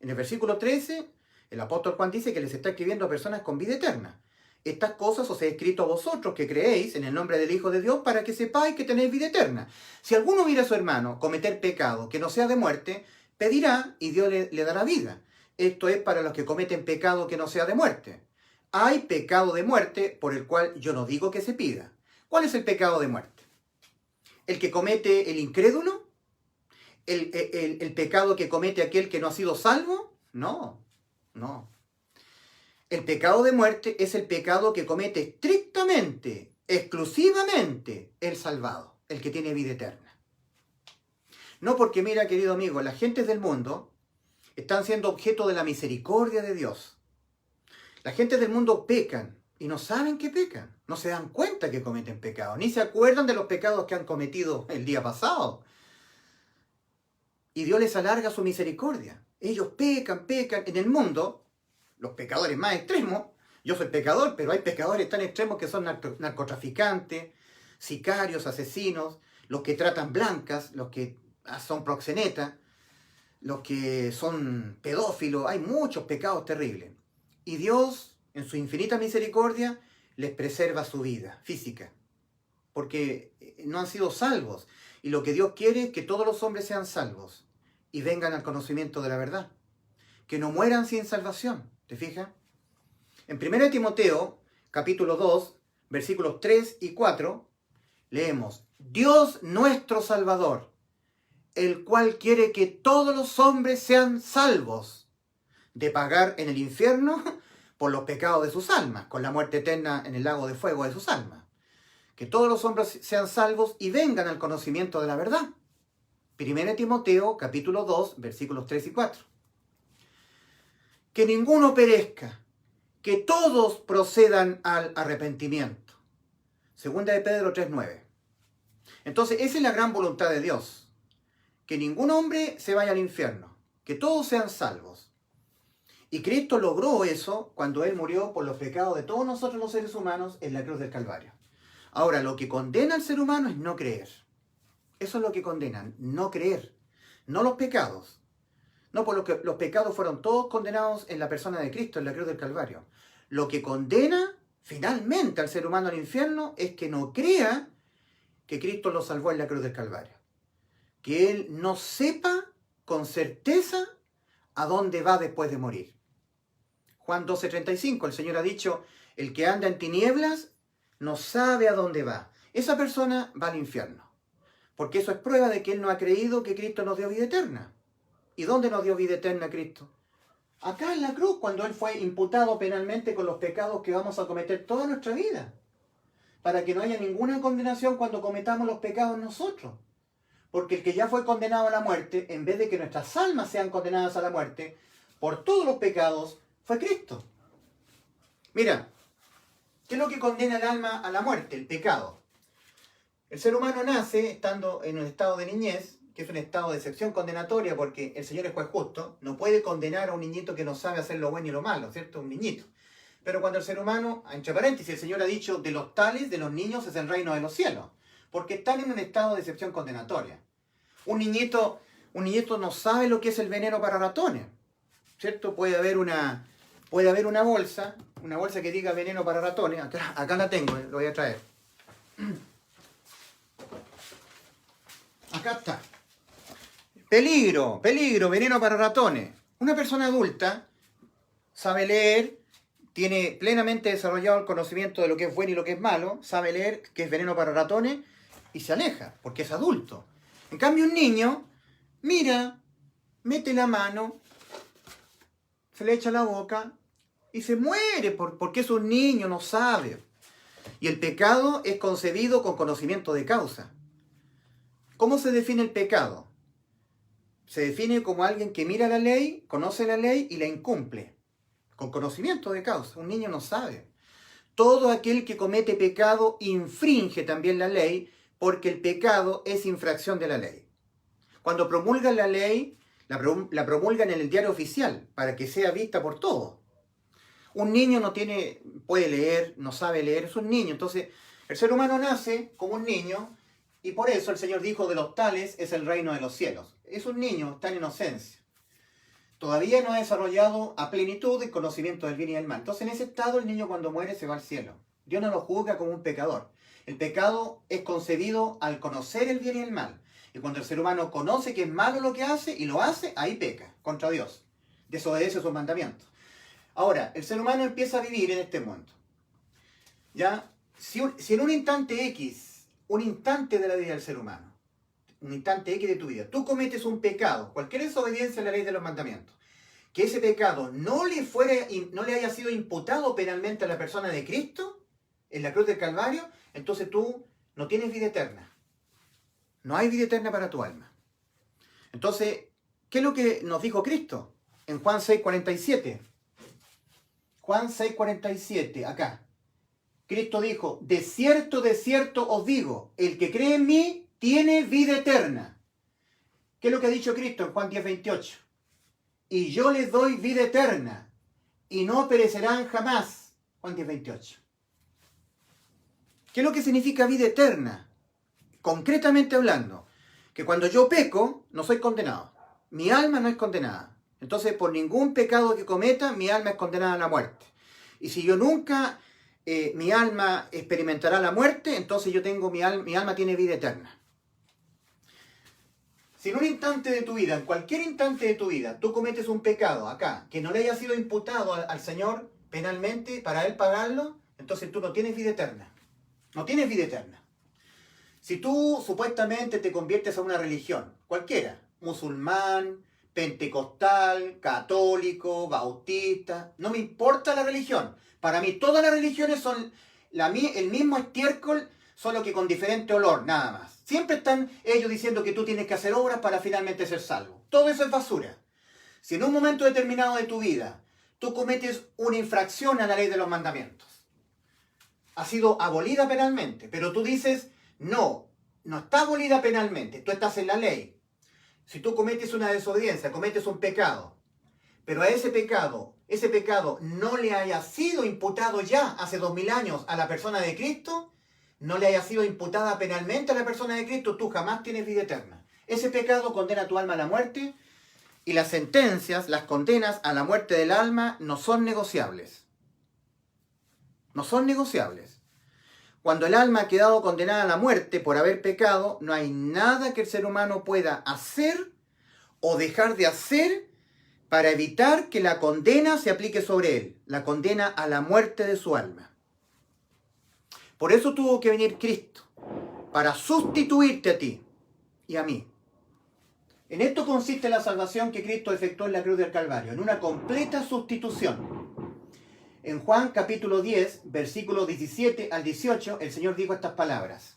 en el versículo 13, el apóstol Juan dice que les está escribiendo a personas con vida eterna. Estas cosas os he escrito a vosotros que creéis en el nombre del Hijo de Dios, para que sepáis que tenéis vida eterna. Si alguno viera a su hermano cometer pecado que no sea de muerte, pedirá y Dios le dará vida. Esto es para los que cometen pecado que no sea de muerte. Hay pecado de muerte por el cual yo no digo que se pida. ¿Cuál es el pecado de muerte? ¿El que comete el incrédulo? ¿El pecado que comete aquel que no ha sido salvo? No. El pecado de muerte es el pecado que comete estrictamente, exclusivamente el salvado, el que tiene vida eterna. No porque, mira, querido amigo, las gentes del mundo están siendo objeto de la misericordia de Dios. Las gentes del mundo pecan y no saben que pecan, no se dan cuenta que cometen pecado, ni se acuerdan de los pecados que han cometido el día pasado. Y Dios les alarga su misericordia. Ellos pecan. En el mundo, los pecadores más extremos, yo soy pecador, pero hay pecadores tan extremos que son narcotraficantes, sicarios, asesinos, los que tratan blancas, los que son proxenetas, los que son pedófilos. Hay muchos pecados terribles. Y Dios, en su infinita misericordia, les preserva su vida física, porque no han sido salvos. Y lo que Dios quiere es que todos los hombres sean salvos y vengan al conocimiento de la verdad. Que no mueran sin salvación. ¿Te fijas? En 1 Timoteo, capítulo 2, versículos 3 y 4, leemos: Dios nuestro Salvador, el cual quiere que todos los hombres sean salvos de pagar en el infierno por los pecados de sus almas, con la muerte eterna en el lago de fuego de sus almas. Que todos los hombres sean salvos y vengan al conocimiento de la verdad. 1 Timoteo, capítulo 2, versículos 3 y 4. Que ninguno perezca, que todos procedan al arrepentimiento. Segunda de Pedro 3:9. Entonces, esa es la gran voluntad de Dios. Que ningún hombre se vaya al infierno, que todos sean salvos. Y Cristo logró eso cuando Él murió por los pecados de todos nosotros los seres humanos en la cruz del Calvario. Ahora, lo que condena al ser humano es no creer. Eso es lo que condenan, no creer, no los pecados. No, por lo que los pecados fueron todos condenados en la persona de Cristo, en la cruz del Calvario. Lo que condena finalmente al ser humano al infierno es que no crea que Cristo lo salvó en la cruz del Calvario. Que Él no sepa con certeza a dónde va después de morir. Juan 12:35, el Señor ha dicho, el que anda en tinieblas no sabe a dónde va. Esa persona va al infierno, porque eso es prueba de que él no ha creído que Cristo nos dio vida eterna. ¿Y dónde nos dio vida eterna Cristo? Acá en la cruz, cuando Él fue imputado penalmente con los pecados que vamos a cometer toda nuestra vida, para que no haya ninguna condenación cuando cometamos los pecados nosotros. Porque el que ya fue condenado a la muerte, en vez de que nuestras almas sean condenadas a la muerte, por todos los pecados, fue Cristo. Mira, ¿qué es lo que condena el alma a la muerte? El pecado. El ser humano nace estando en un estado de niñez, que es un estado de excepción condenatoria, porque el Señor es juez justo, no puede condenar a un niñito que no sabe hacer lo bueno y lo malo, ¿cierto? Un niñito. Pero cuando el ser humano, entre paréntesis, el Señor ha dicho, de los tales, de los niños, es el reino de los cielos, porque están en un estado de excepción condenatoria. Un niñito no sabe lo que es el veneno para ratones, ¿cierto? Puede haber una bolsa que diga veneno para ratones, acá la tengo, lo voy a traer. Acá está. Peligro, veneno para ratones. Una persona adulta sabe leer, tiene plenamente desarrollado el conocimiento de lo que es bueno y lo que es malo, sabe leer que es veneno para ratones y se aleja, porque es adulto. En cambio, un niño mira, mete la mano, se le echa a la boca y se muere porque es un niño, no sabe. Y el pecado es concebido con conocimiento de causa. ¿Cómo se define el pecado? Se define como alguien que mira la ley, conoce la ley y la incumple. Con conocimiento de causa. Un niño no sabe. Todo aquel que comete pecado infringe también la ley, porque el pecado es infracción de la ley. Cuando promulgan la ley, la promulgan en el diario oficial, para que sea vista por todos. Un niño puede leer, no sabe leer, es un niño. Entonces, el ser humano nace como un niño, y por eso el Señor dijo, de los tales es el reino de los cielos. Es un niño, está en inocencia. Todavía no ha desarrollado a plenitud el conocimiento del bien y del mal. Entonces, en ese estado, el niño cuando muere se va al cielo. Dios no lo juzga como un pecador. El pecado es concebido al conocer el bien y el mal. Y cuando el ser humano conoce que es malo lo que hace y lo hace, ahí peca contra Dios. Desobedece sus mandamientos. Ahora, el ser humano empieza a vivir en este mundo. ¿Ya? Si en un instante X, un instante de la vida del ser humano, un instante X de tu vida, tú cometes un pecado, cualquier desobediencia a la ley de los mandamientos, que ese pecado no le haya sido imputado penalmente a la persona de Cristo en la cruz del Calvario, entonces tú no tienes vida eterna. No hay vida eterna para tu alma. Entonces, ¿qué es lo que nos dijo Cristo? En Juan 6:47. Juan 6:47, acá. Cristo dijo, de cierto os digo, el que cree en mí tiene vida eterna. ¿Qué es lo que ha dicho Cristo en Juan 10:28? Y yo les doy vida eterna, y no perecerán jamás. Juan 10:28. ¿Qué es lo que significa vida eterna? Concretamente hablando, que cuando yo peco, no soy condenado. Mi alma no es condenada. Entonces, por ningún pecado que cometa, mi alma es condenada a la muerte. Y si yo nunca, mi alma experimentará la muerte, entonces mi alma tiene vida eterna. Si en un instante de tu vida, en cualquier instante de tu vida, tú cometes un pecado acá, que no le haya sido imputado al Señor penalmente para Él pagarlo, entonces tú no tienes vida eterna. No tienes vida eterna. Si tú supuestamente te conviertes a una religión, cualquiera, musulmán, pentecostal, católico, bautista, no me importa la religión. Para mí todas las religiones son el mismo estiércol, solo que con diferente olor, nada más. Siempre están ellos diciendo que tú tienes que hacer obras para finalmente ser salvo. Todo eso es basura. Si en un momento determinado de tu vida tú cometes una infracción a la ley de los mandamientos, ha sido abolida penalmente, pero tú dices, no está abolida penalmente, tú estás en la ley. Si tú cometes una desobediencia, cometes un pecado, pero a ese pecado no le haya sido imputado ya hace 2000 años a la persona de Cristo, no le haya sido imputada penalmente a la persona de Cristo, tú jamás tienes vida eterna. Ese pecado condena a tu alma a la muerte y las sentencias, las condenas a la muerte del alma no son negociables. No son negociables. Cuando el alma ha quedado condenada a la muerte por haber pecado, no hay nada que el ser humano pueda hacer o dejar de hacer para evitar que la condena se aplique sobre él, la condena a la muerte de su alma. Por eso tuvo que venir Cristo, para sustituirte a ti y a mí. En esto consiste la salvación que Cristo efectuó en la cruz del Calvario, en una completa sustitución. En Juan capítulo 10, versículos 17 al 18, el Señor dijo estas palabras.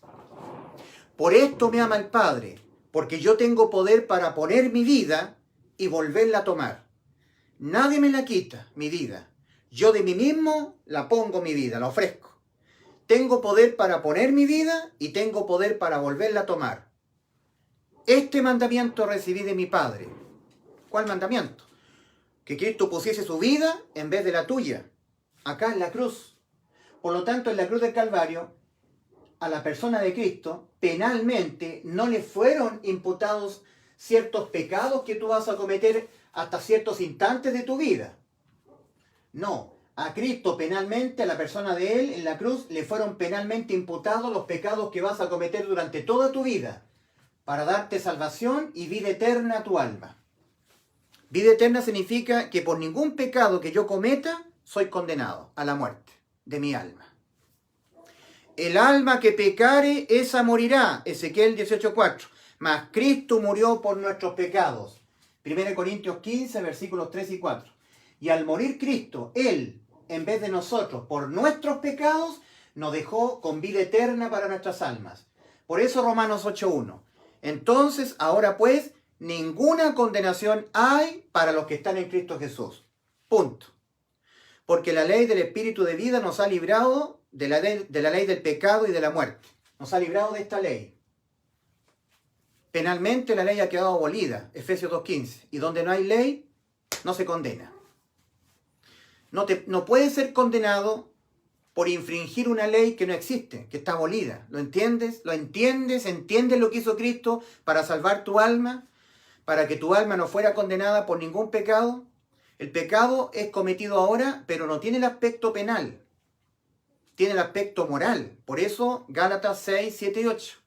Por esto me ama el Padre, porque yo tengo poder para poner mi vida y volverla a tomar. Nadie me la quita, mi vida. Yo de mí mismo la pongo mi vida, la ofrezco. Tengo poder para poner mi vida y tengo poder para volverla a tomar. Este mandamiento recibí de mi Padre. ¿Cuál mandamiento? Que Cristo pusiese su vida en vez de la tuya, acá en la cruz. Por lo tanto, en la cruz del Calvario, a la persona de Cristo, penalmente, no le fueron imputados ciertos pecados que tú vas a cometer hasta ciertos instantes de tu vida. No, a Cristo penalmente, a la persona de Él, en la cruz, le fueron penalmente imputados los pecados que vas a cometer durante toda tu vida, para darte salvación y vida eterna a tu alma. Vida eterna significa que por ningún pecado que yo cometa, soy condenado a la muerte de mi alma. El alma que pecare, esa morirá. Ezequiel 18:4. Mas Cristo murió por nuestros pecados. 1 Corintios 15, versículos 3 y 4. Y al morir Cristo, Él, en vez de nosotros, por nuestros pecados, nos dejó con vida eterna para nuestras almas. Por eso Romanos 8:1. Entonces, ahora pues, ninguna condenación hay para los que están en Cristo Jesús. Punto. Porque la ley del Espíritu de vida nos ha librado de la ley del pecado y de la muerte. Nos ha librado de esta ley. Penalmente la ley ha quedado abolida, Efesios 2:15. Y donde no hay ley, no se condena. No puedes ser condenado por infringir una ley que no existe, que está abolida. ¿Lo entiendes? ¿Lo entiendes? ¿Entiendes lo que hizo Cristo para salvar tu alma? Para que tu alma no fuera condenada por ningún pecado. El pecado es cometido ahora, pero no tiene el aspecto penal. Tiene el aspecto moral. Por eso, Gálatas 6, 7 y 8.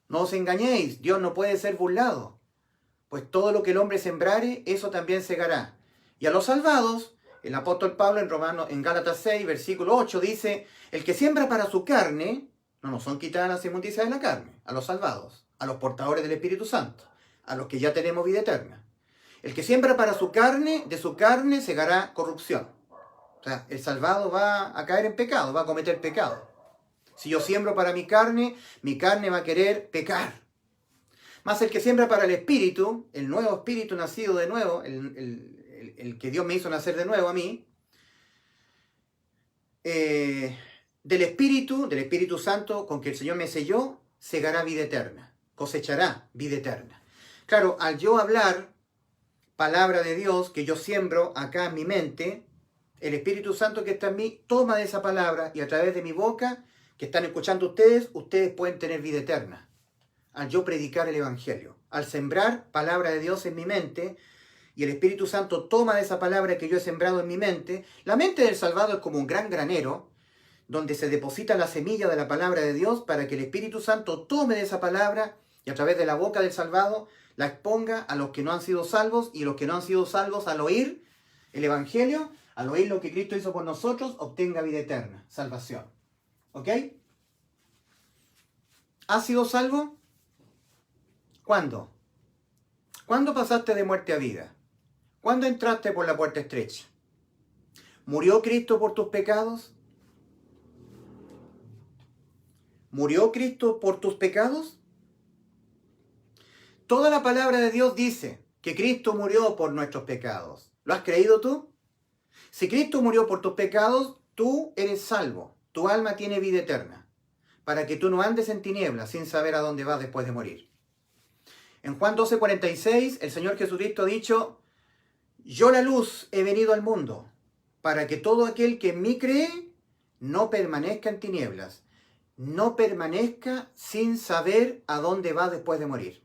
No os engañéis, Dios no puede ser burlado. Pues todo lo que el hombre sembrare, eso también segará. Y a los salvados, el apóstol Pablo en Gálatas 6, versículo 8, dice, el que siembra para su carne, no nos son quitadas las inmundicias de la carne, a los salvados, a los portadores del Espíritu Santo, a los que ya tenemos vida eterna. El que siembra para su carne, de su carne segará corrupción. O sea, el salvado va a caer en pecado, va a cometer pecado. Si yo siembro para mi carne va a querer pecar. Más el que siembra para el Espíritu, el nuevo Espíritu nacido de nuevo, el que Dios me hizo nacer de nuevo a mí, del Espíritu Santo con que el Señor me selló, segará vida eterna, cosechará vida eterna. Claro, al yo hablar palabra de Dios que yo siembro acá en mi mente, el Espíritu Santo que está en mí toma de esa palabra y a través de mi boca, que están escuchando ustedes pueden tener vida eterna. Al yo predicar el Evangelio, al sembrar palabra de Dios en mi mente, y el Espíritu Santo toma de esa palabra que yo he sembrado en mi mente. La mente del salvado es como un gran granero, donde se deposita la semilla de la palabra de Dios para que el Espíritu Santo tome de esa palabra y a través de la boca del salvado la exponga a los que no han sido salvos, y los que no han sido salvos al oír el Evangelio, al oír lo que Cristo hizo por nosotros, obtenga vida eterna, salvación. ¿Ok? ¿Has sido salvo? ¿Cuándo? ¿Cuándo pasaste de muerte a vida? ¿Cuándo entraste por la puerta estrecha? ¿Murió Cristo por tus pecados? ¿Murió Cristo por tus pecados? Toda la palabra de Dios dice que Cristo murió por nuestros pecados. ¿Lo has creído tú? Si Cristo murió por tus pecados, tú eres salvo. Tu alma tiene vida eterna, para que tú no andes en tinieblas sin saber a dónde vas después de morir. En Juan 12:46, el Señor Jesucristo ha dicho, yo la luz he venido al mundo, para que todo aquel que en mí cree no permanezca en tinieblas, no permanezca sin saber a dónde va después de morir.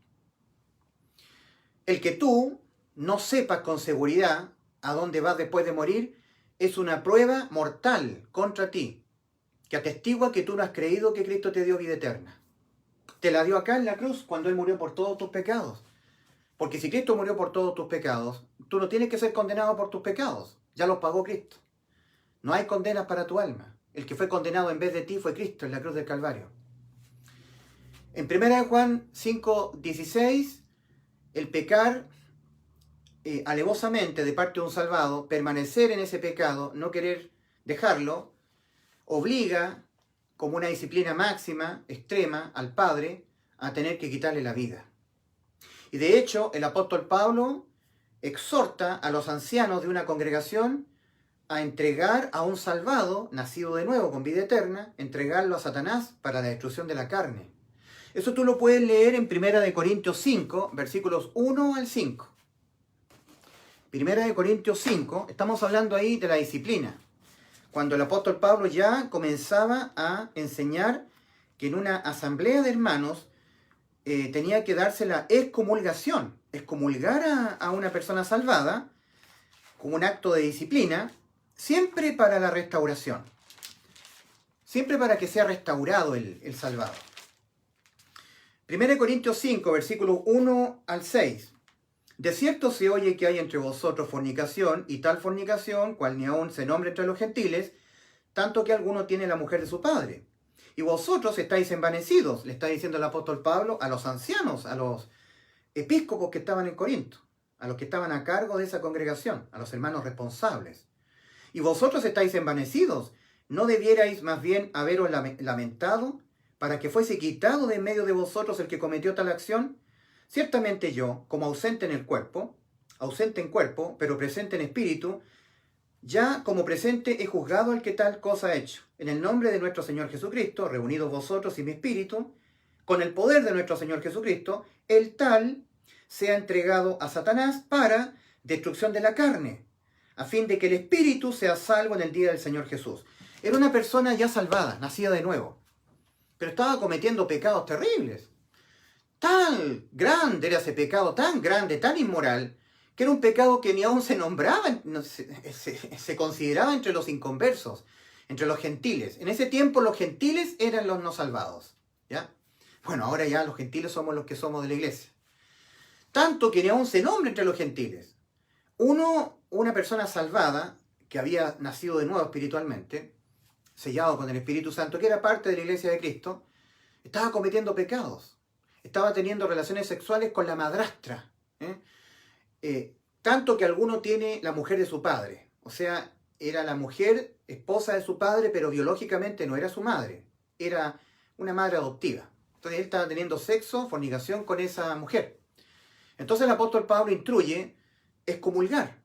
El que tú no sepas con seguridad a dónde vas después de morir es una prueba mortal contra ti, que atestigua que tú no has creído que Cristo te dio vida eterna. Te la dio acá en la cruz cuando Él murió por todos tus pecados. Porque si Cristo murió por todos tus pecados, Tú no tienes que ser condenado por tus pecados. Ya los pagó Cristo. No hay condenas para tu alma. El que fue condenado en vez de ti fue Cristo en la cruz del Calvario. En 1 Juan 5:16, el pecar alevosamente de parte de un salvado, permanecer en ese pecado, no querer dejarlo, obliga como una disciplina máxima, extrema, al Padre a tener que quitarle la vida. Y de hecho, el apóstol Pablo exhorta a los ancianos de una congregación a entregar a un salvado, nacido de nuevo con vida eterna, entregarlo a Satanás para la destrucción de la carne. Eso tú lo puedes leer en 1 Corintios 5, versículos 1 al 5. 1 Corintios 5, estamos hablando ahí de la disciplina. Cuando el apóstol Pablo ya comenzaba a enseñar que en una asamblea de hermanos tenía que darse la excomulgación. Excomulgar a una persona salvada como un acto de disciplina, siempre para la restauración. Siempre para que sea restaurado el salvado. 1 Corintios 5, versículos 1 al 6. De cierto se oye que hay entre vosotros fornicación, y tal fornicación, cual ni aun se nombra entre los gentiles, tanto que alguno tiene la mujer de su padre. Y vosotros estáis envanecidos, le está diciendo el apóstol Pablo a los ancianos, a los episcopos que estaban en Corinto, a los que estaban a cargo de esa congregación, a los hermanos responsables. Y vosotros estáis envanecidos, ¿no debierais más bien haberos lamentado para que fuese quitado de en medio de vosotros el que cometió tal acción? Ciertamente yo, como ausente en cuerpo, pero presente en espíritu, ya como presente he juzgado al que tal cosa ha hecho. En el nombre de nuestro Señor Jesucristo, reunidos vosotros y mi espíritu, con el poder de nuestro Señor Jesucristo, el tal sea entregado a Satanás para destrucción de la carne, a fin de que el espíritu sea salvo en el día del Señor Jesús. Era una persona ya salvada, nacida de nuevo, pero estaba cometiendo pecados terribles. Tan grande era ese pecado, tan grande, tan inmoral, que era un pecado que ni aún se nombraba, se consideraba entre los inconversos, entre los gentiles. En ese tiempo los gentiles eran los no salvados, ¿ya? Bueno, ahora ya los gentiles somos los que somos de la iglesia. Tanto que ni aún se nombra entre los gentiles. Una persona salvada, que había nacido de nuevo espiritualmente, sellado con el Espíritu Santo, que era parte de la iglesia de Cristo, estaba cometiendo pecados. Estaba teniendo relaciones sexuales con la madrastra. Tanto que alguno tiene la mujer de su padre. O sea, era la mujer, esposa de su padre, pero biológicamente no era su madre. Era una madre adoptiva. Entonces él estaba teniendo sexo, fornicación con esa mujer. Entonces el apóstol Pablo instruye excomulgar,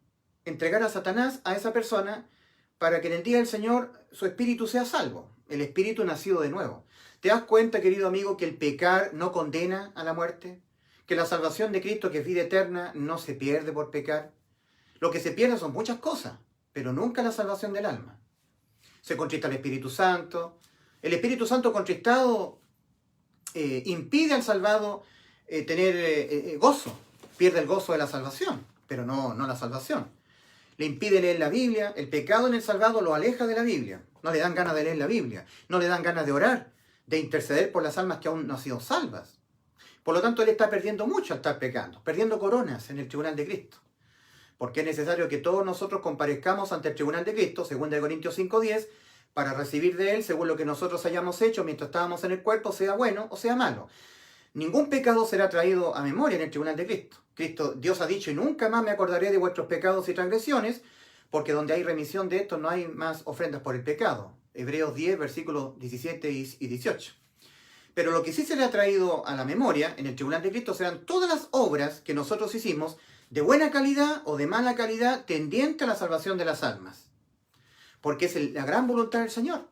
entregar a Satanás a esa persona para que en el día del Señor su espíritu sea salvo. El espíritu nacido de nuevo. ¿Te das cuenta, querido amigo, que el pecar no condena a la muerte? Que la salvación de Cristo, que es vida eterna, no se pierde por pecar. Lo que se pierde son muchas cosas, pero nunca la salvación del alma. Se contrista el Espíritu Santo. El Espíritu Santo contristado impide al salvado tener gozo. Pierde el gozo de la salvación, pero no la salvación. Le impide leer la Biblia. El pecado en el salvado lo aleja de la Biblia. No le dan ganas de leer la Biblia. No le dan ganas de orar, de interceder por las almas que aún no han sido salvas. Por lo tanto, él está perdiendo mucho al estar pecando, perdiendo coronas en el tribunal de Cristo. Porque es necesario que todos nosotros comparezcamos ante el tribunal de Cristo, 2 Corintios 5:10, para recibir de él, según lo que nosotros hayamos hecho mientras estábamos en el cuerpo, sea bueno o sea malo. Ningún pecado será traído a memoria en el tribunal de Cristo. Dios ha dicho, y nunca más me acordaré de vuestros pecados y transgresiones, porque donde hay remisión de estos no hay más ofrendas por el pecado. Hebreos 10, versículos 17 y 18. Pero lo que sí será traído a la memoria en el tribunal de Cristo serán todas las obras que nosotros hicimos, de buena calidad o de mala calidad, tendiente a la salvación de las almas. Porque es la gran voluntad del Señor.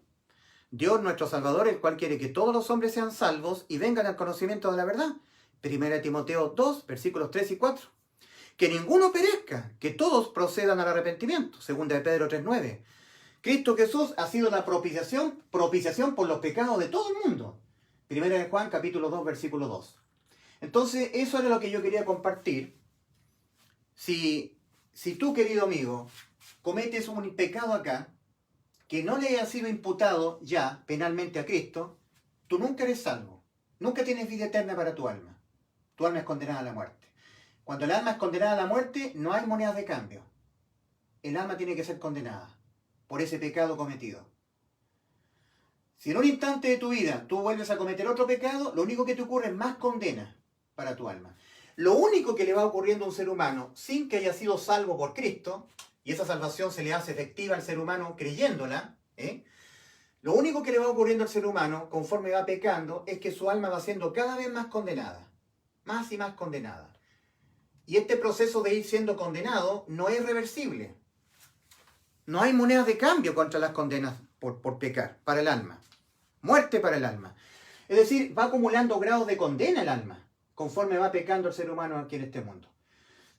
Dios nuestro Salvador, el cual quiere que todos los hombres sean salvos y vengan al conocimiento de la verdad. 1 Timoteo 2, versículos 3 y 4. Que ninguno perezca, que todos procedan al arrepentimiento. 2 Pedro 3:9. Cristo Jesús ha sido la propiciación por los pecados de todo el mundo. 1 Juan capítulo 2, versículo 2. Entonces, eso era lo que yo quería compartir. Si tú, querido amigo, cometes un pecado acá, que no le haya sido imputado ya penalmente a Cristo, tú nunca eres salvo. Nunca tienes vida eterna para tu alma. Tu alma es condenada a la muerte. Cuando el alma es condenada a la muerte, no hay monedas de cambio. El alma tiene que ser condenada por ese pecado cometido. Si en un instante de tu vida tú vuelves a cometer otro pecado, lo único que te ocurre es más condena para tu alma. Lo único que le va ocurriendo a un ser humano sin que haya sido salvo por Cristo, y esa salvación se le hace efectiva al ser humano creyéndola, lo único que le va ocurriendo al ser humano conforme va pecando es que su alma va siendo cada vez más condenada, más y más condenada. Y este proceso de ir siendo condenado no es reversible. No hay monedas de cambio contra las condenas por pecar para el alma. Muerte para el alma. Es decir, va acumulando grados de condena el alma conforme va pecando el ser humano aquí en este mundo.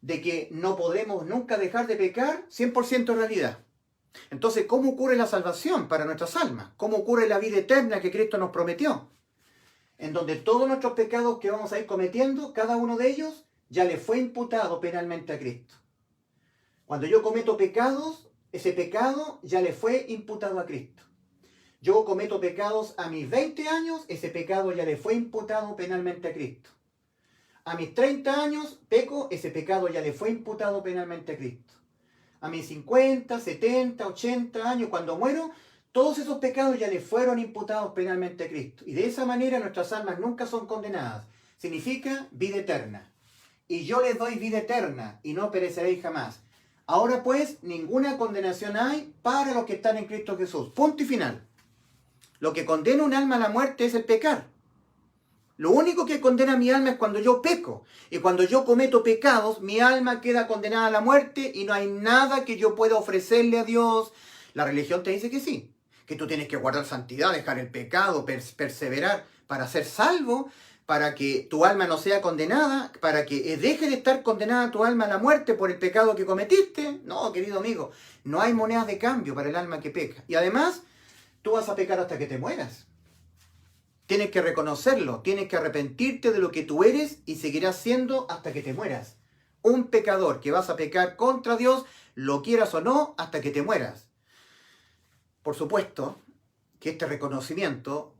De que no podremos nunca dejar de pecar, 100% realidad. Entonces, ¿cómo ocurre la salvación para nuestras almas? ¿Cómo ocurre la vida eterna que Cristo nos prometió? En donde todos nuestros pecados que vamos a ir cometiendo, cada uno de ellos, ya le fue imputado penalmente a Cristo. Cuando yo cometo pecados, ese pecado ya le fue imputado a Cristo. Yo cometo pecados a mis 20 años, ese pecado ya le fue imputado penalmente a Cristo. A mis 30 años peco, ese pecado ya le fue imputado penalmente a Cristo. A mis 50, 70, 80 años, cuando muero, todos esos pecados ya le fueron imputados penalmente a Cristo. Y de esa manera nuestras almas nunca son condenadas. Significa vida eterna. Y yo les doy vida eterna y no pereceréis jamás. Ahora pues, ninguna condenación hay para los que están en Cristo Jesús. Punto y final. Lo que condena un alma a la muerte es el pecar. Lo único que condena mi alma es cuando yo peco. Y cuando yo cometo pecados, mi alma queda condenada a la muerte y no hay nada que yo pueda ofrecerle a Dios. La religión te dice que sí, que tú tienes que guardar santidad, dejar el pecado, perseverar para ser salvo, para que tu alma no sea condenada, para que deje de estar condenada tu alma a la muerte por el pecado que cometiste. No, querido amigo, no hay monedas de cambio para el alma que peca. Y además, tú vas a pecar hasta que te mueras. Tienes que reconocerlo, tienes que arrepentirte de lo que tú eres y seguirás siendo hasta que te mueras. Un pecador que vas a pecar contra Dios, lo quieras o no, hasta que te mueras. Por supuesto que este reconocimiento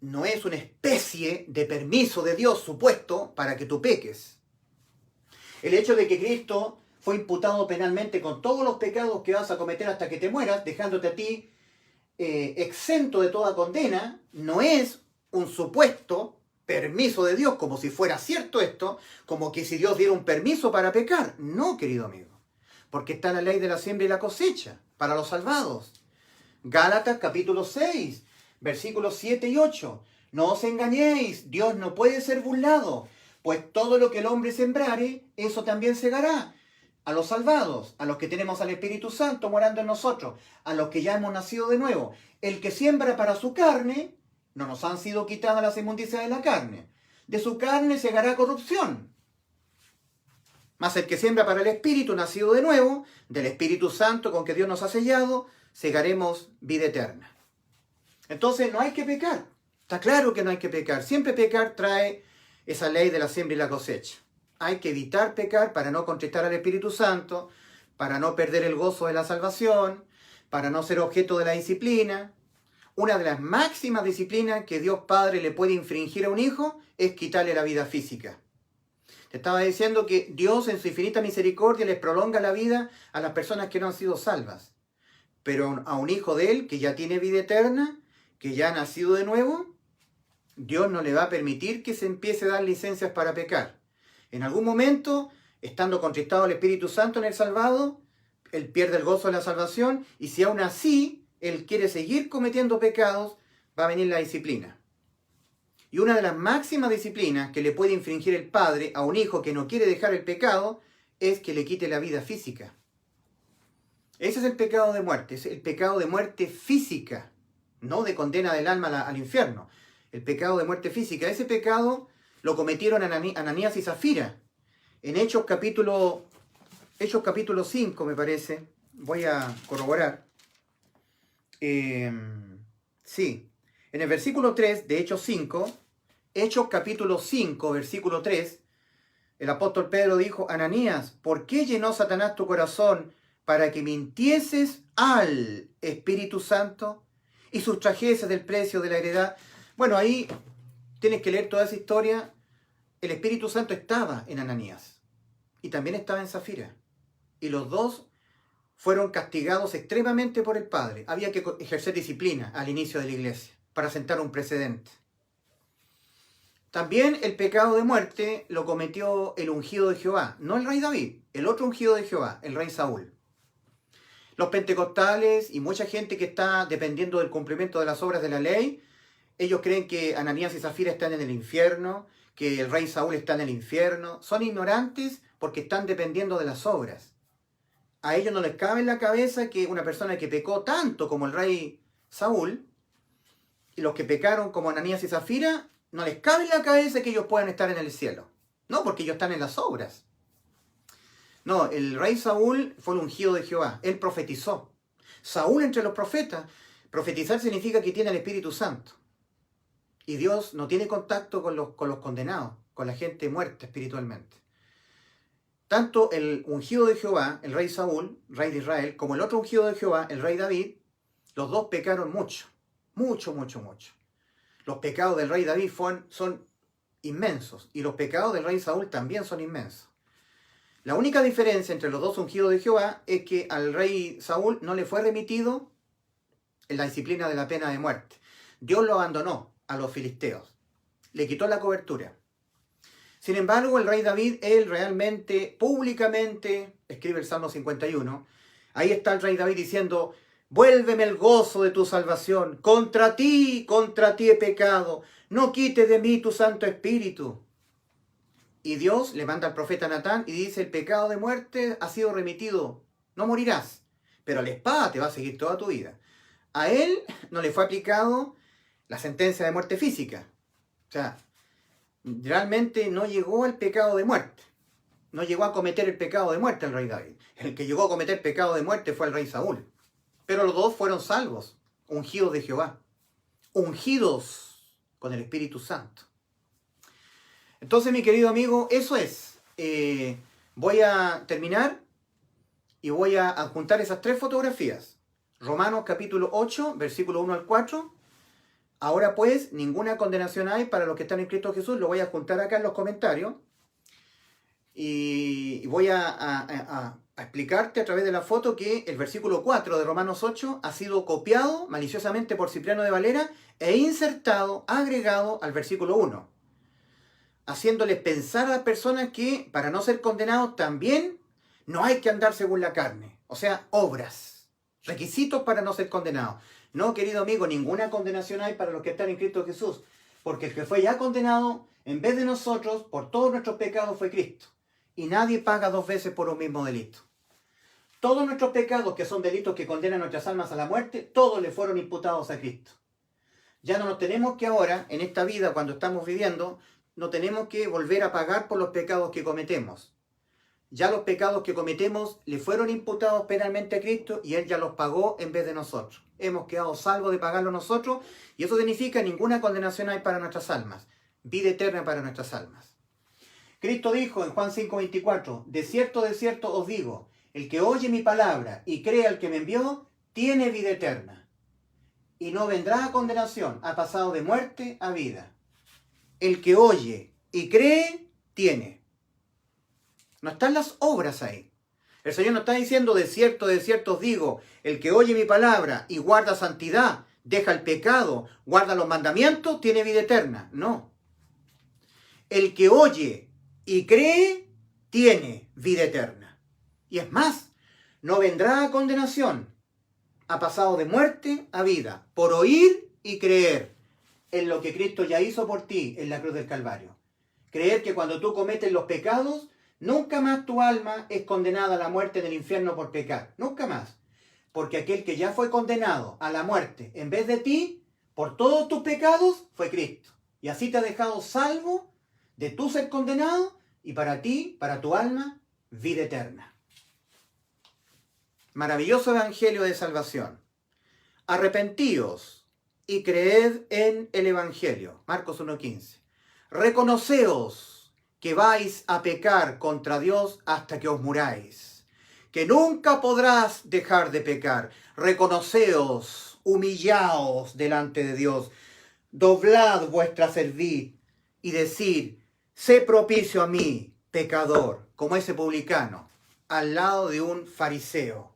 no es una especie de permiso de Dios supuesto para que tú peques. El hecho de que Cristo fue imputado penalmente con todos los pecados que vas a cometer hasta que te mueras, dejándote a ti exento de toda condena, no es un supuesto permiso de Dios, como si fuera cierto esto, como que si Dios diera un permiso para pecar. No, querido amigo, porque está la ley de la siembra y la cosecha para los salvados. Gálatas capítulo 6, versículos 7 y 8. No os engañéis, Dios no puede ser burlado, pues todo lo que el hombre sembrare, eso también segará. A los salvados, a los que tenemos al Espíritu Santo morando en nosotros, a los que ya hemos nacido de nuevo. El que siembra para su carne, no nos han sido quitadas las inmundicias de la carne. De su carne segará corrupción. Mas el que siembra para el Espíritu, nacido de nuevo, del Espíritu Santo con que Dios nos ha sellado, segaremos vida eterna. Entonces no hay que pecar. Está claro que no hay que pecar. Siempre pecar trae esa ley de la siembra y la cosecha. Hay que evitar pecar para no contristar al Espíritu Santo, para no perder el gozo de la salvación, para no ser objeto de la disciplina. Una de las máximas disciplinas que Dios Padre le puede infringir a un hijo es quitarle la vida física. Te estaba diciendo que Dios en su infinita misericordia les prolonga la vida a las personas que no han sido salvas. Pero a un hijo de Él que ya tiene vida eterna, que ya ha nacido de nuevo, Dios no le va a permitir que se empiece a dar licencias para pecar. En algún momento, estando contristado el Espíritu Santo en el salvado, él pierde el gozo de la salvación y si aún así él quiere seguir cometiendo pecados, va a venir la disciplina. Y una de las máximas disciplinas que le puede infringir el padre a un hijo que no quiere dejar el pecado es que le quite la vida física. Ese es el pecado de muerte, es el pecado de muerte física, no de condena del alma al infierno. El pecado de muerte física, ese pecado lo cometieron Ananías y Zafira. En Hechos capítulo 5, me parece. Voy a corroborar. Sí. En el versículo 3 de Hechos 5, Hechos capítulo 5, versículo 3, el apóstol Pedro dijo: Ananías, ¿por qué llenó Satanás tu corazón para que mintieses al Espíritu Santo y sustrajeses del precio de la heredad? Bueno, ahí tienes que leer toda esa historia. El Espíritu Santo estaba en Ananías. y también estaba en Safira. Y los dos fueron castigados extremadamente por el padre. Había que ejercer disciplina al inicio de la iglesia para sentar un precedente. También el pecado de muerte lo cometió el ungido de Jehová, no el rey David, el otro ungido de Jehová, el rey Saúl. Los pentecostales y mucha gente que está dependiendo del cumplimiento de las obras de la ley, ellos creen que Ananías y Zafira están en el infierno, que el rey Saúl está en el infierno. Son ignorantes porque están dependiendo de las obras. A ellos no les cabe en la cabeza que una persona que pecó tanto como el rey Saúl, y los que pecaron como Ananías y Zafira, no les cabe en la cabeza que ellos puedan estar en el cielo. No, porque ellos están en las obras. No, el rey Saúl fue el ungido de Jehová. Él profetizó. Saúl entre los profetas. Profetizar significa que tiene el Espíritu Santo. Y Dios no tiene contacto con los condenados, con la gente muerta espiritualmente. Tanto el ungido de Jehová, el rey Saúl, rey de Israel, como el otro ungido de Jehová, el rey David, los dos pecaron mucho. Mucho, mucho, mucho. Los pecados del rey David son inmensos. Y los pecados del rey Saúl también son inmensos. La única diferencia entre los dos ungidos de Jehová es que al rey Saúl no le fue remitido en la disciplina de la pena de muerte. Dios lo abandonó a los filisteos. Le quitó la cobertura. Sin embargo, el rey David, él realmente, públicamente, escribe el Salmo 51, ahí está el rey David diciendo: vuélveme el gozo de tu salvación, contra ti he pecado, no quites de mí tu Santo Espíritu. Y Dios le manda al profeta Natán y dice: el pecado de muerte ha sido remitido, no morirás, pero la espada te va a seguir toda tu vida. A él no le fue aplicado la sentencia de muerte física. O sea, realmente no llegó al pecado de muerte. No llegó a cometer el pecado de muerte el rey David. El que llegó a cometer pecado de muerte fue el rey Saúl. Pero los dos fueron salvos, ungidos de Jehová. Ungidos con el Espíritu Santo. Entonces, mi querido amigo, eso es. Voy a terminar y voy a adjuntar esas tres fotografías. Romanos capítulo 8, versículo 1 al 4. Ahora pues, ninguna condenación hay para los que están en Cristo Jesús. Lo voy a adjuntar acá en los comentarios. Y voy a explicarte a través de la foto que el versículo 4 de Romanos 8 ha sido copiado maliciosamente por Cipriano de Valera e insertado, agregado al versículo 1. Haciéndoles pensar a las personas que para no ser condenados también no hay que andar según la carne. O sea, obras, requisitos para no ser condenados. No, querido amigo, ninguna condenación hay para los que están en Cristo Jesús. Porque el que fue ya condenado, en vez de nosotros, por todos nuestros pecados fue Cristo. Y nadie paga dos veces por un mismo delito. Todos nuestros pecados, que son delitos que condenan nuestras almas a la muerte, todos le fueron imputados a Cristo. Ya no nos tenemos que ahora, en esta vida, cuando estamos viviendo, no tenemos que volver a pagar por los pecados que cometemos. Ya los pecados que cometemos le fueron imputados penalmente a Cristo y Él ya los pagó en vez de nosotros. Hemos quedado salvos de pagarlo nosotros y eso significa ninguna condenación hay para nuestras almas. Vida eterna para nuestras almas. Cristo dijo en Juan 5:24, de cierto os digo, el que oye mi palabra y cree al que me envió, tiene vida eterna. Y no vendrá a condenación, ha pasado de muerte a vida. El que oye y cree, tiene. No están las obras ahí. El Señor no está diciendo, de cierto os digo, el que oye mi palabra y guarda santidad, deja el pecado, guarda los mandamientos, tiene vida eterna. No. El que oye y cree, tiene vida eterna. Y es más, no vendrá a condenación, ha pasado de muerte a vida, por oír y creer en lo que Cristo ya hizo por ti en la cruz del Calvario. Creer que cuando tú cometes los pecados, nunca más tu alma es condenada a la muerte en el infierno por pecar. Nunca más. Porque aquel que ya fue condenado a la muerte en vez de ti, por todos tus pecados, fue Cristo. Y así te ha dejado salvo de tu ser condenado y para ti, para tu alma, vida eterna. Maravilloso evangelio de salvación. Arrepentíos y creed en el evangelio. Marcos 1:15. Reconoceos que vais a pecar contra Dios hasta que os muráis, que nunca podrás dejar de pecar. Reconoceos, humillaos delante de Dios, doblad vuestra cerviz y decid, sé propicio a mí, pecador, como ese publicano, al lado de un fariseo.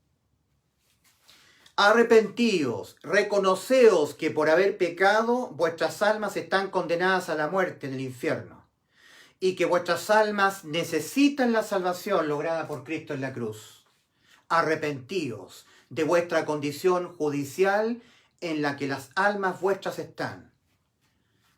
Arrepentíos, reconoceos que por haber pecado vuestras almas están condenadas a la muerte en el infierno, y que vuestras almas necesitan la salvación lograda por Cristo en la cruz. Arrepentíos de vuestra condición judicial en la que las almas vuestras están.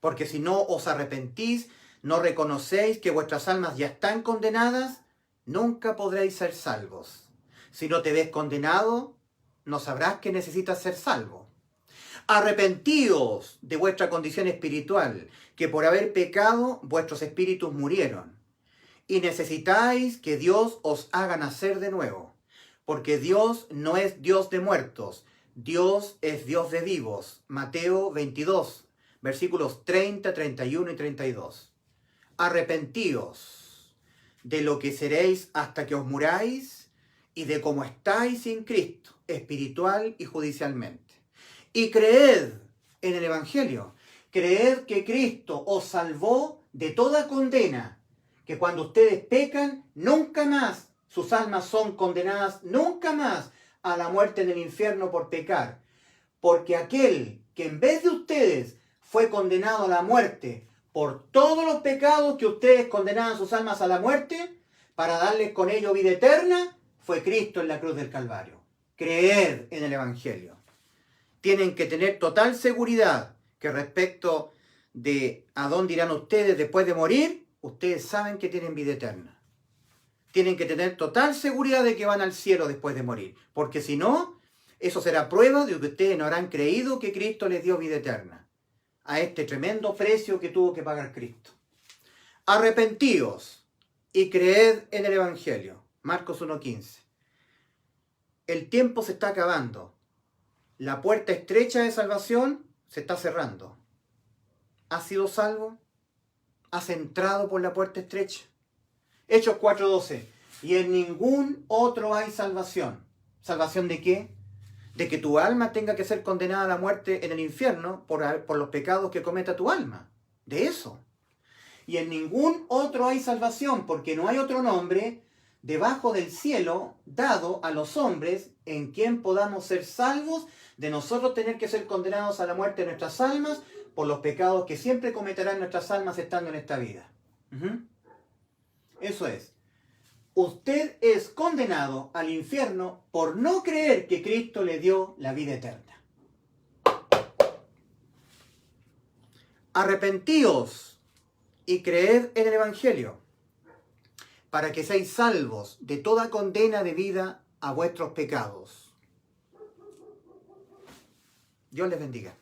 Porque si no os arrepentís, no reconocéis que vuestras almas ya están condenadas, nunca podréis ser salvos. Si no te ves condenado, no sabrás que necesitas ser salvo. Arrepentíos de vuestra condición espiritual, que por haber pecado vuestros espíritus murieron. Y necesitáis que Dios os haga nacer de nuevo, porque Dios no es Dios de muertos, Dios es Dios de vivos. Mateo 22, versículos 30, 31 y 32. Arrepentíos de lo que seréis hasta que os muráis y de cómo estáis sin Cristo, espiritual y judicialmente. Y creed en el Evangelio, creed que Cristo os salvó de toda condena, que cuando ustedes pecan, nunca más sus almas son condenadas, nunca más a la muerte en el infierno por pecar. Porque aquel que en vez de ustedes fue condenado a la muerte por todos los pecados que ustedes condenaban sus almas a la muerte, para darles con ello vida eterna, fue Cristo en la cruz del Calvario. Creed en el Evangelio. Tienen que tener total seguridad que respecto de a dónde irán ustedes después de morir, ustedes saben que tienen vida eterna. Tienen que tener total seguridad de que van al cielo después de morir, porque si no, eso será prueba de que ustedes no habrán creído que Cristo les dio vida eterna, a este tremendo precio que tuvo que pagar Cristo. Arrepentíos y creed en el Evangelio. Marcos 1:15. El tiempo se está acabando. La puerta estrecha de salvación se está cerrando. ¿Has sido salvo? ¿Has entrado por la puerta estrecha? Hechos 4:12. Y en ningún otro hay salvación. ¿Salvación de qué? De que tu alma tenga que ser condenada a la muerte en el infierno por los pecados que cometa tu alma. De eso. Y en ningún otro hay salvación, porque no hay otro nombre debajo del cielo dado a los hombres en quien podamos ser salvos de nosotros tener que ser condenados a la muerte de nuestras almas por los pecados que siempre cometerán nuestras almas estando en esta vida. Eso es. Usted es condenado al infierno por no creer que Cristo le dio la vida eterna. Arrepentíos y creed en el Evangelio, para que seáis salvos de toda condena debida a vuestros pecados. Dios les bendiga.